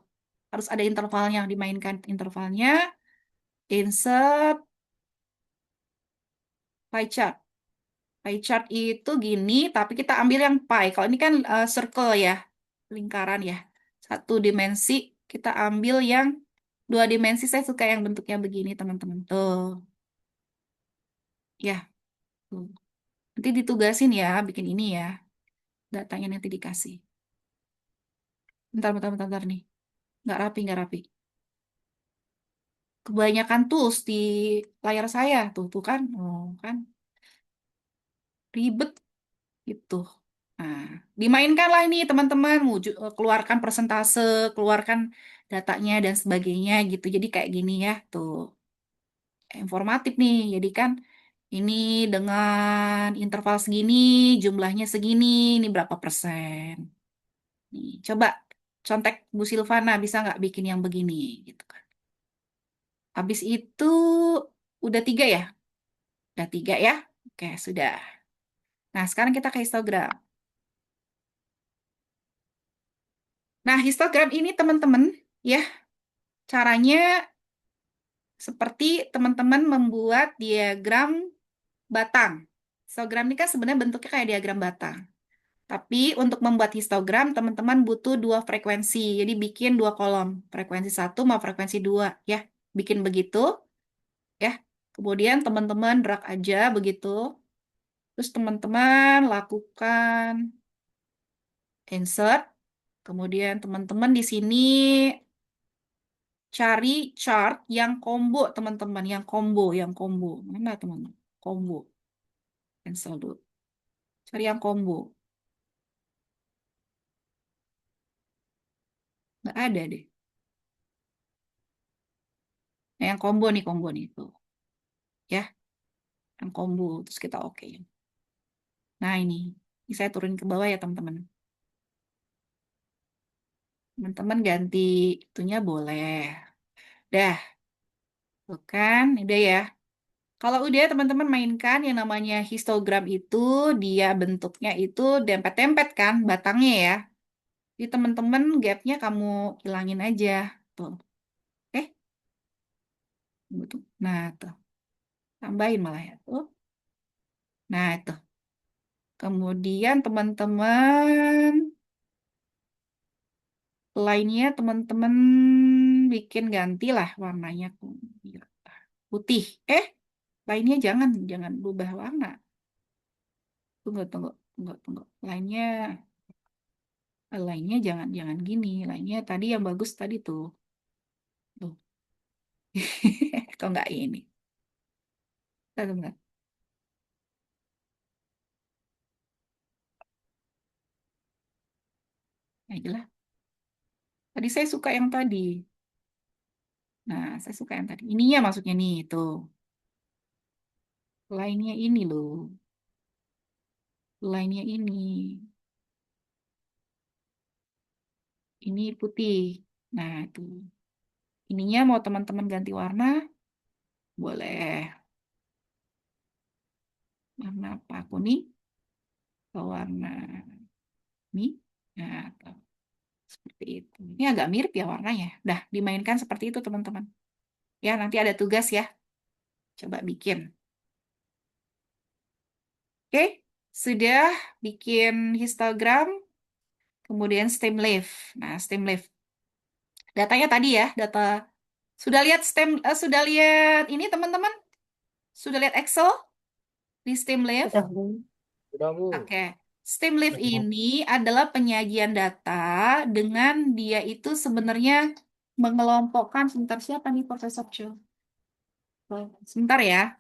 Harus ada intervalnya, dimainkan intervalnya. Insert pie chart. Pie chart itu gini, tapi kita ambil yang pie. Kalau ini kan circle ya, lingkaran ya. Satu dimensi, kita ambil yang 2 dimensi. Saya suka yang bentuknya begini, teman-teman. Tuh. Ya, tuh. Nanti ditugasin ya, bikin ini ya. Datanya nanti dikasih. Bentar nih. Nggak rapi. Kebanyakan tools di layar saya. Tuh kan. Oh, kan. Ribet. Gitu. Nah, dimainkanlah ini teman-teman, keluarkan persentase, keluarkan datanya dan sebagainya gitu. Jadi kayak gini ya, tuh. Informatif nih. Jadi kan ini dengan interval segini, jumlahnya segini, ini berapa persen. Nih, coba contek Bu Silvana bisa nggak bikin yang begini gitu kan. Habis itu udah 3 ya? Udah 3 ya? Oke, sudah. Nah, sekarang kita ke histogram. Nah, histogram ini teman-teman, ya, caranya seperti teman-teman membuat diagram batang. Histogram ini kan sebenarnya bentuknya kayak diagram batang. Tapi untuk membuat histogram, teman-teman butuh 2 frekuensi. Jadi bikin 2 kolom. Frekuensi 1 sama frekuensi 2. Ya, bikin begitu. Ya, kemudian teman-teman drag aja begitu. Terus teman-teman lakukan insert. Kemudian teman-teman di sini cari chart yang combo, teman-teman. Yang combo. Mana teman-teman? Combo. Cancel dulu. Cari yang combo. Nggak ada deh. Nah, yang combo nih tuh. Ya, yang combo. Terus kita oke. Nah, ini saya turun ke bawah ya, teman-teman. Teman-teman ganti itunya boleh. Dah, tuh kan, udah ya. Kalau udah teman-teman mainkan yang namanya histogram itu, dia bentuknya itu dempet-dempet kan, batangnya ya. Jadi teman-teman gapnya kamu hilangin aja. Tuh. Eh, betul. Nah, tuh. Tambahin malah ya. Tuh. Nah, itu. Kemudian teman-teman lainnya teman-teman bikin gantilah warnanya putih. Lainnya jangan berubah warna. Tunggu. Lainnya jangan jangan gini. Lainnya tadi yang bagus tadi tuh. Tuh. Kok nggak ini? Bentar. Nah, jelas. Tadi saya suka yang tadi. Nah, saya suka yang tadi. Ininya maksudnya nih, tuh. Lainnya ini loh. Lainnya ini. Ini putih. Nah, itu. Ininya mau teman-teman ganti warna? Boleh. Warna apa? Kuning atau warna ini? Nah, tuh. Seperti itu. Ini agak mirip ya warnanya. Dah, dimainkan seperti itu, teman-teman. Ya, nanti ada tugas ya. Coba bikin. Oke, sudah bikin histogram, kemudian stem leaf. Nah, stem leaf. Datanya tadi ya, data. Sudah lihat ini teman-teman? Sudah lihat Excel di stem leaf? Udah, Bu. Udah, Bu. Oke. Stem leaf ini adalah penyajian data dengan dia itu sebenarnya mengelompokkan, sebentar siapa nih Profesor Cho? Sebentar ya.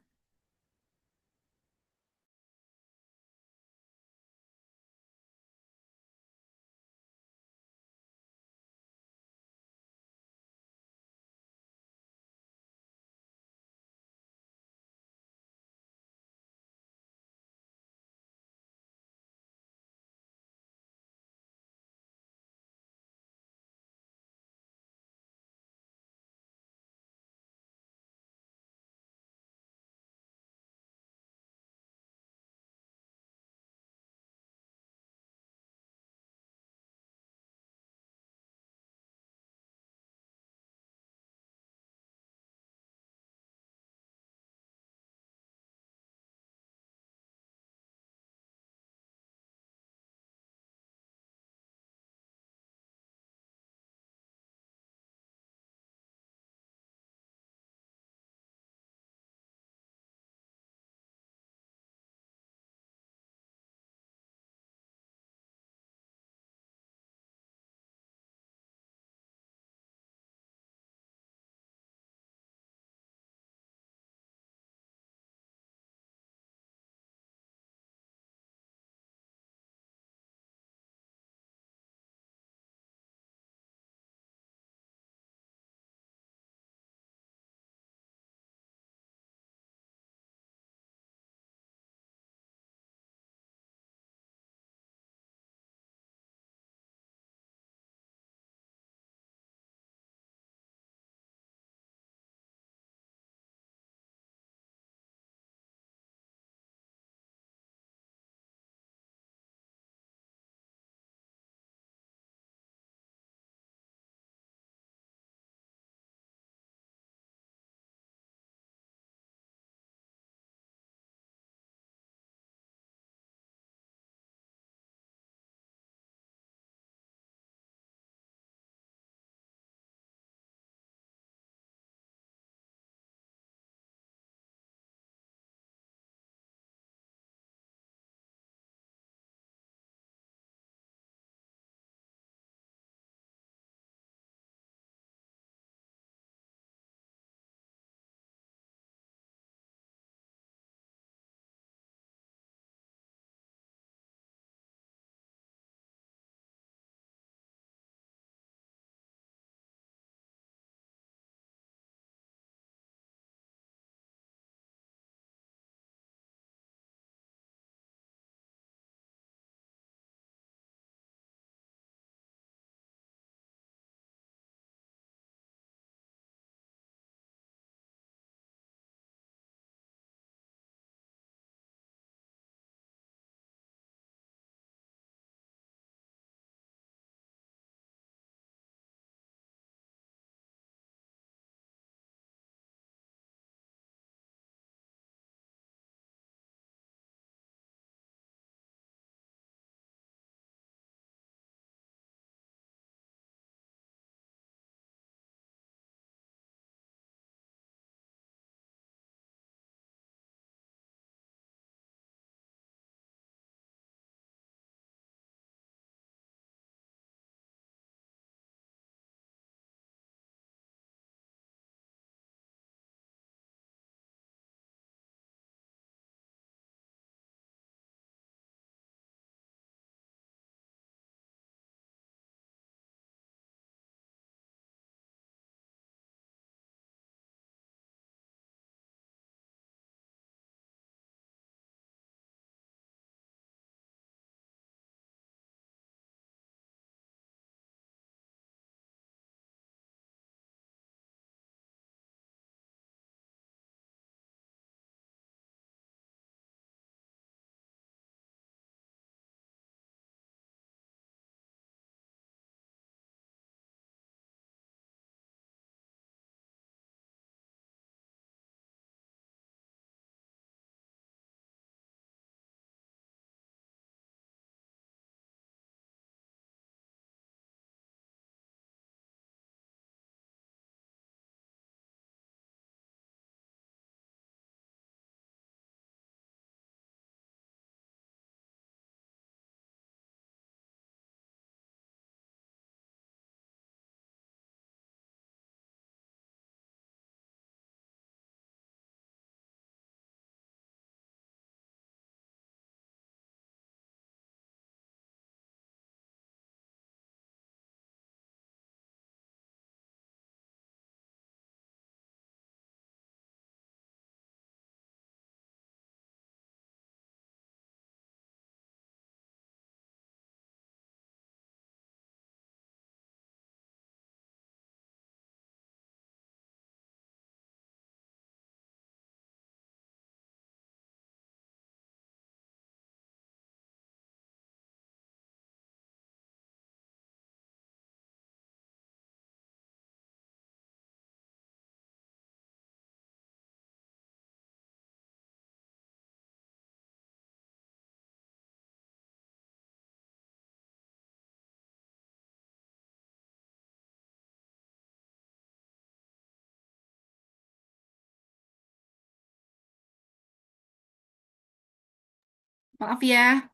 Maaf ya,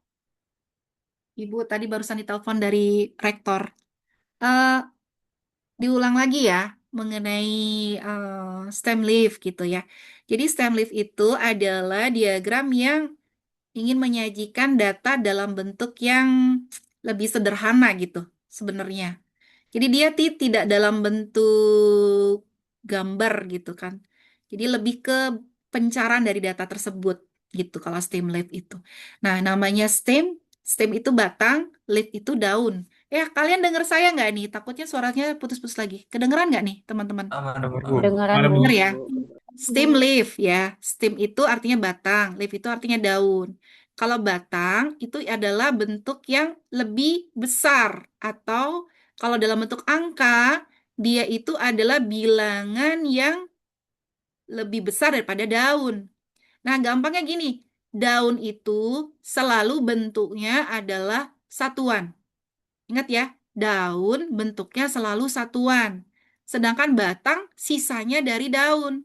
Ibu tadi barusan ditelepon dari rektor. Eh, diulang lagi ya mengenai stem leaf gitu ya. Jadi stem leaf itu adalah diagram yang ingin menyajikan data dalam bentuk yang lebih sederhana gitu sebenarnya. Jadi dia tidak dalam bentuk gambar gitu kan. Jadi lebih ke pencarahan dari data tersebut gitu kalau stem leaf itu. Nah, namanya stem itu batang, leaf itu daun. Kalian dengar saya nggak nih? Takutnya suaranya putus-putus lagi. Kedengeran nggak nih, teman-teman? Aman, Dengar, Bu. aman. Kedengaran, Mana, Bu. Bu? Dengar ya? Stem leaf ya. Stem itu artinya batang, leaf itu artinya daun. Kalau batang itu adalah bentuk yang lebih besar atau kalau dalam bentuk angka dia itu adalah bilangan yang lebih besar daripada daun. Nah, gampangnya gini, daun itu selalu bentuknya adalah satuan. Ingat ya, daun bentuknya selalu satuan. Sedangkan batang sisanya dari daun.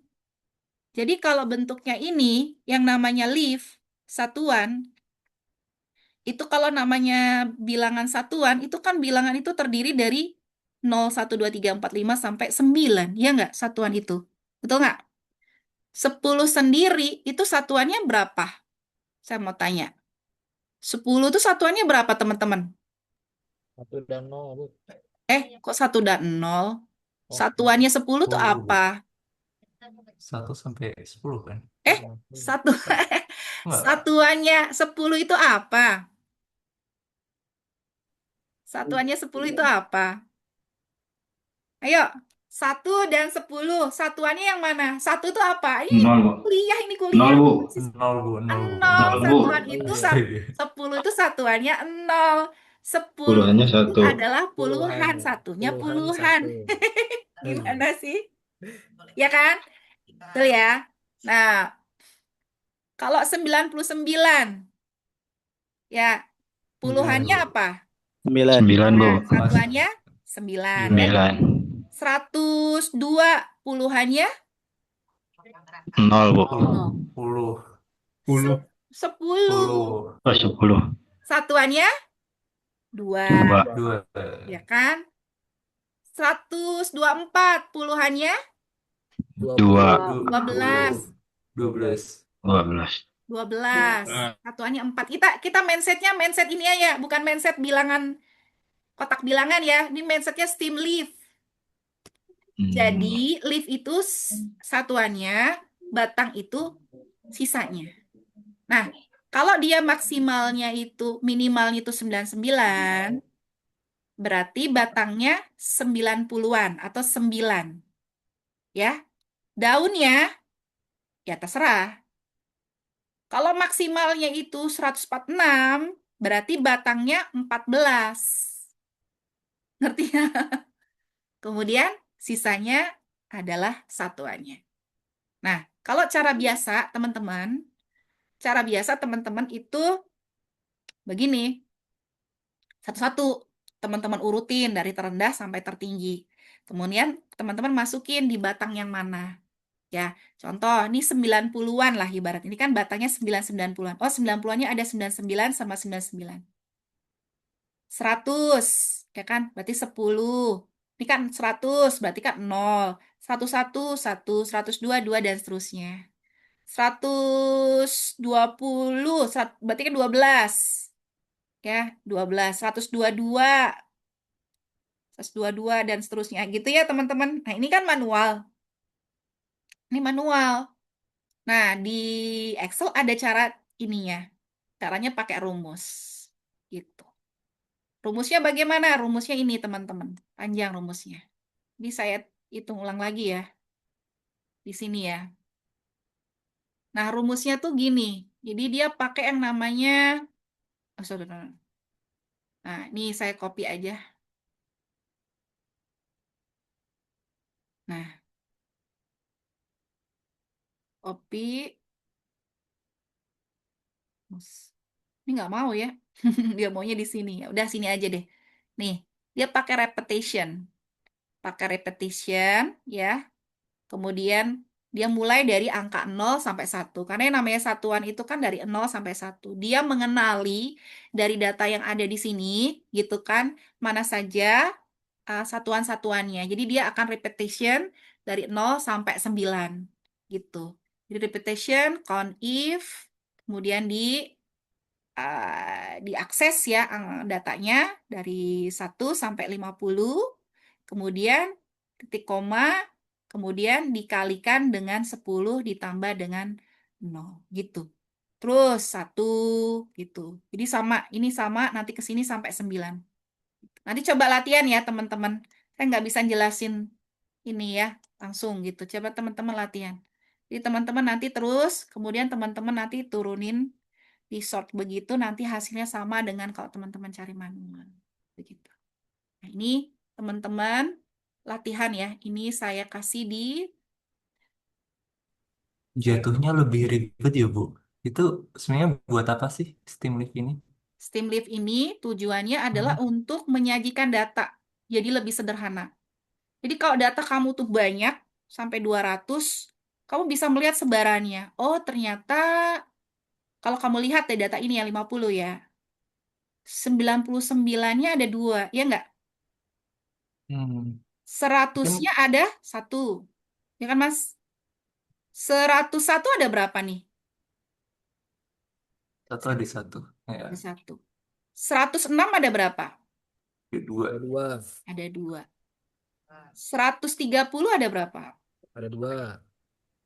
Jadi kalau bentuknya ini yang namanya leaf, satuan, itu kalau namanya bilangan satuan, itu kan bilangan itu terdiri dari 0, 1, 2, 3, 4, 5 sampai 9. Ya nggak satuan itu? Betul nggak? 10 sendiri itu satuannya berapa? Saya mau tanya. 10 itu satuannya berapa teman-teman? 1 dan 0, Bu. Kok 1 dan 0? Oh, Satuannya 10 itu 10, Bu. apa? 1 sampai 10 kan? Satu. Enggak. Satuannya 10 itu apa? Satuannya 10 itu apa? Ayo, 1 dan 10. Satuannya yang mana? 1 itu apa? Ini 0, Bu. kuliah, ini 0, kuliah. Bu. 0, Bu. 0, Bu. 0. 0, Bu. Satuan itu, Astaga. 10 itu satuannya 0. 10 Puluhannya itu 1. adalah puluhan. Puluhan. Satunya Puluhan puluhan. 1. Gimana sih? Ya kan? Betul ya? Nah, kalau 99, ya, puluhannya 9, Bu. apa? 9. 9, Bu. Nah, satuannya 9 ya. 9. 102 puluhannya 0, Bu. 10. 10. 10. 10. 10. Satuannya 2, 2. 2. ya kan? 124 puluhannya 20. 12. 12. 12. 12. Satuannya 4. Kita mindsetnya mindset ini aja, bukan mindset bilangan kotak bilangan ya. Ini mindsetnya stem leaf. Jadi leaf itu satuannya, batang itu sisanya. Nah, kalau dia maksimalnya itu, minimalnya itu 99, berarti batangnya 90-an atau 9. Ya. Daunnya, ya terserah. Kalau maksimalnya itu 146, berarti batangnya 14. Ngerti ya? Kemudian sisanya adalah satuannya. Nah, kalau cara biasa, teman-teman itu begini. Satu-satu teman-teman urutin dari terendah sampai tertinggi. Kemudian teman-teman masukin di batang yang mana. Ya, contoh, ini 90-an lah ibarat. Ini kan batangnya 90-an. Oh, 90-annya ada 99 sama 99. 100, ya kan? Berarti 10. Ini kan 100, berarti kan 0. 101, 1, 102, 2, dan seterusnya. 120, berarti kan 12. Ya, 12. 122, 122, dan seterusnya. Gitu ya, teman-teman. Nah, ini kan manual. Ini manual. Nah, di Excel ada cara ininya. Caranya pakai rumus. Gitu. Rumusnya bagaimana? Rumusnya ini, teman-teman. Panjang rumusnya. Ini saya hitung ulang lagi ya. Di sini ya. Nah, rumusnya tuh gini. Jadi dia pakai yang namanya... Oh, sorry. Nah, ini saya copy aja. Nah, copy. Ini nggak mau ya. Dia maunya di sini. Ya udah sini aja deh. Nih, dia pakai repetition, ya. Kemudian Dia mulai dari angka 0 sampai 1. Karena yang namanya satuan itu kan dari 0 sampai 1. Dia mengenali dari data yang ada di sini, gitu kan, mana saja satuan-satuannya. Jadi dia akan repetition dari 0 sampai 9, gitu. Jadi repetition, count if, kemudian diakses ya datanya dari 1 sampai 50, kemudian titik koma, kemudian dikalikan dengan 10 ditambah dengan 0, gitu. Terus 1, gitu. Jadi ini sama, nanti ke sini sampai 9. Nanti coba latihan ya teman-teman. Saya nggak bisa jelasin ini ya, langsung gitu. Coba teman-teman latihan. Jadi teman-teman nanti terus, kemudian teman-teman nanti turunin di sort begitu, nanti hasilnya sama dengan kalau teman-teman cari manual. Begitu. Nah, ini teman-teman latihan ya. Ini saya kasih di Jatuhnya lebih ribet ya, Bu. Itu sebenarnya buat apa sih Steamlit ini? Steamlit ini tujuannya adalah untuk menyajikan data. Jadi lebih sederhana. Jadi kalau data kamu tuh banyak, sampai 200, kamu bisa melihat sebarannya. Oh, ternyata kalau kamu lihat deh data ini ya 50 ya. 99-nya ada 2, ya enggak? Hmm. 100-nya ada 1. Ya kan, Mas? 101 ada berapa nih? Satu ada 1. Ya, Ada 1. 106 ada berapa? ada 2. Ada 2. Ada 2. 130 ada berapa? Ada 2.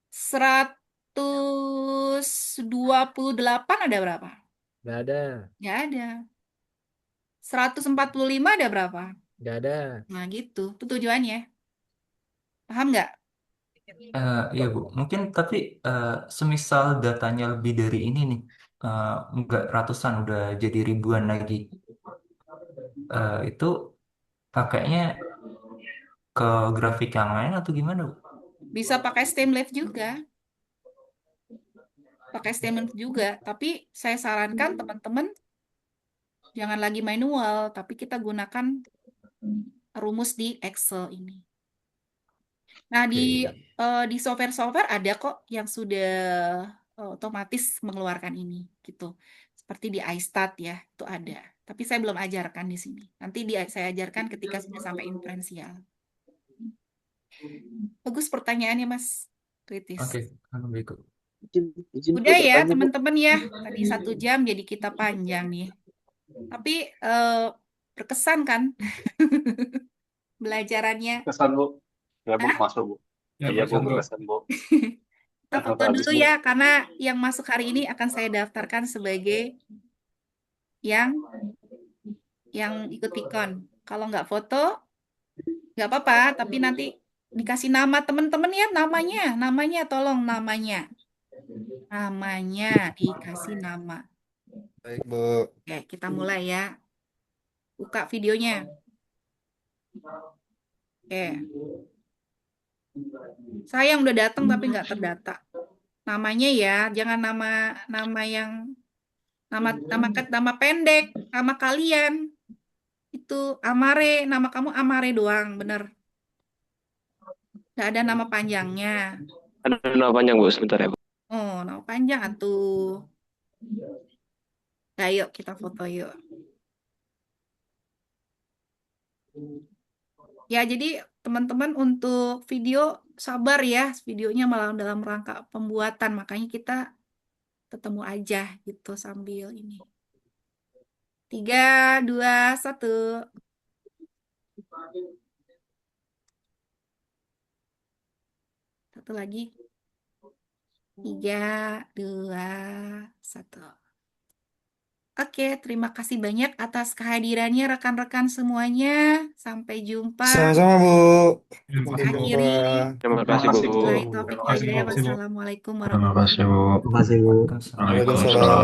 128 ada berapa? Nggak ada. Nggak ada. 145 ada berapa? Nggak ada. Nah, gitu. Itu tujuannya. Paham nggak? Iya, Bu. Mungkin tapi semisal datanya lebih dari ini nih, nggak ratusan, udah jadi ribuan lagi. Itu pakainya ke grafik yang lain atau gimana, Bu? Bisa pakai Streamlit juga. Pakai Streamlit juga. Tapi saya sarankan teman-teman jangan lagi manual, tapi kita gunakan rumus di Excel ini. Nah, di software-software ada kok yang sudah otomatis mengeluarkan ini, gitu. Seperti di iStat ya, itu ada. Tapi saya belum ajarkan di sini. Nanti saya ajarkan ketika sudah sampai inferensial. Bagus pertanyaannya, Mas Kritis. Oke, baik. Izin Udah Bu, ya, bertanya, Bu. teman-teman ya. Tadi 1 jam, jadi kita panjang nih. Tapi berkesan kan belajarannya? Kesan, Bu. Ya, Bu, Hah? masuk, Bu. Ya, Iya, Bu, masuk, Bu. berkesan, Bu. Kita foto Habis, dulu Bu. ya, karena yang masuk hari ini akan saya daftarkan sebagai yang ikut Pikon. Kalau nggak foto, nggak apa-apa, tapi nanti dikasih nama teman-teman ya, namanya tolong namanya dikasih nama. Baik, Bu. Oke, kita mulai ya. Buka videonya. Oke. Saya yang udah datang tapi nggak terdata. Namanya ya, jangan nama yang nama pendek, nama kalian. Itu Amare, nama kamu Amare doang, bener. Nggak ada nama panjangnya. Ada nama panjang, Bu, sebentar ya, Bu. Oh, nama panjang atuh. Nah, yuk kita foto yuk. Ya, jadi teman-teman untuk video sabar ya, videonya malah dalam rangka pembuatan, makanya kita ketemu aja gitu sambil ini. 3, 2, 1. Satu lagi. 3, 2, 1. Oke, terima kasih banyak atas kehadirannya rekan-rekan semuanya. Sampai jumpa. Sama-sama, Bu. Terima Sampai kasih, Bu. jumpa. Terima kasih, kasih, Bu. Bu. Wabillahi taufiq Terima kasih, walhidayah. Bu. Wassalamualaikum Terima warahmatullahi kasih, Bu. wabarakatuh. Terima kasih, Bu. Waalaikumsalam. Waalaikumsalam.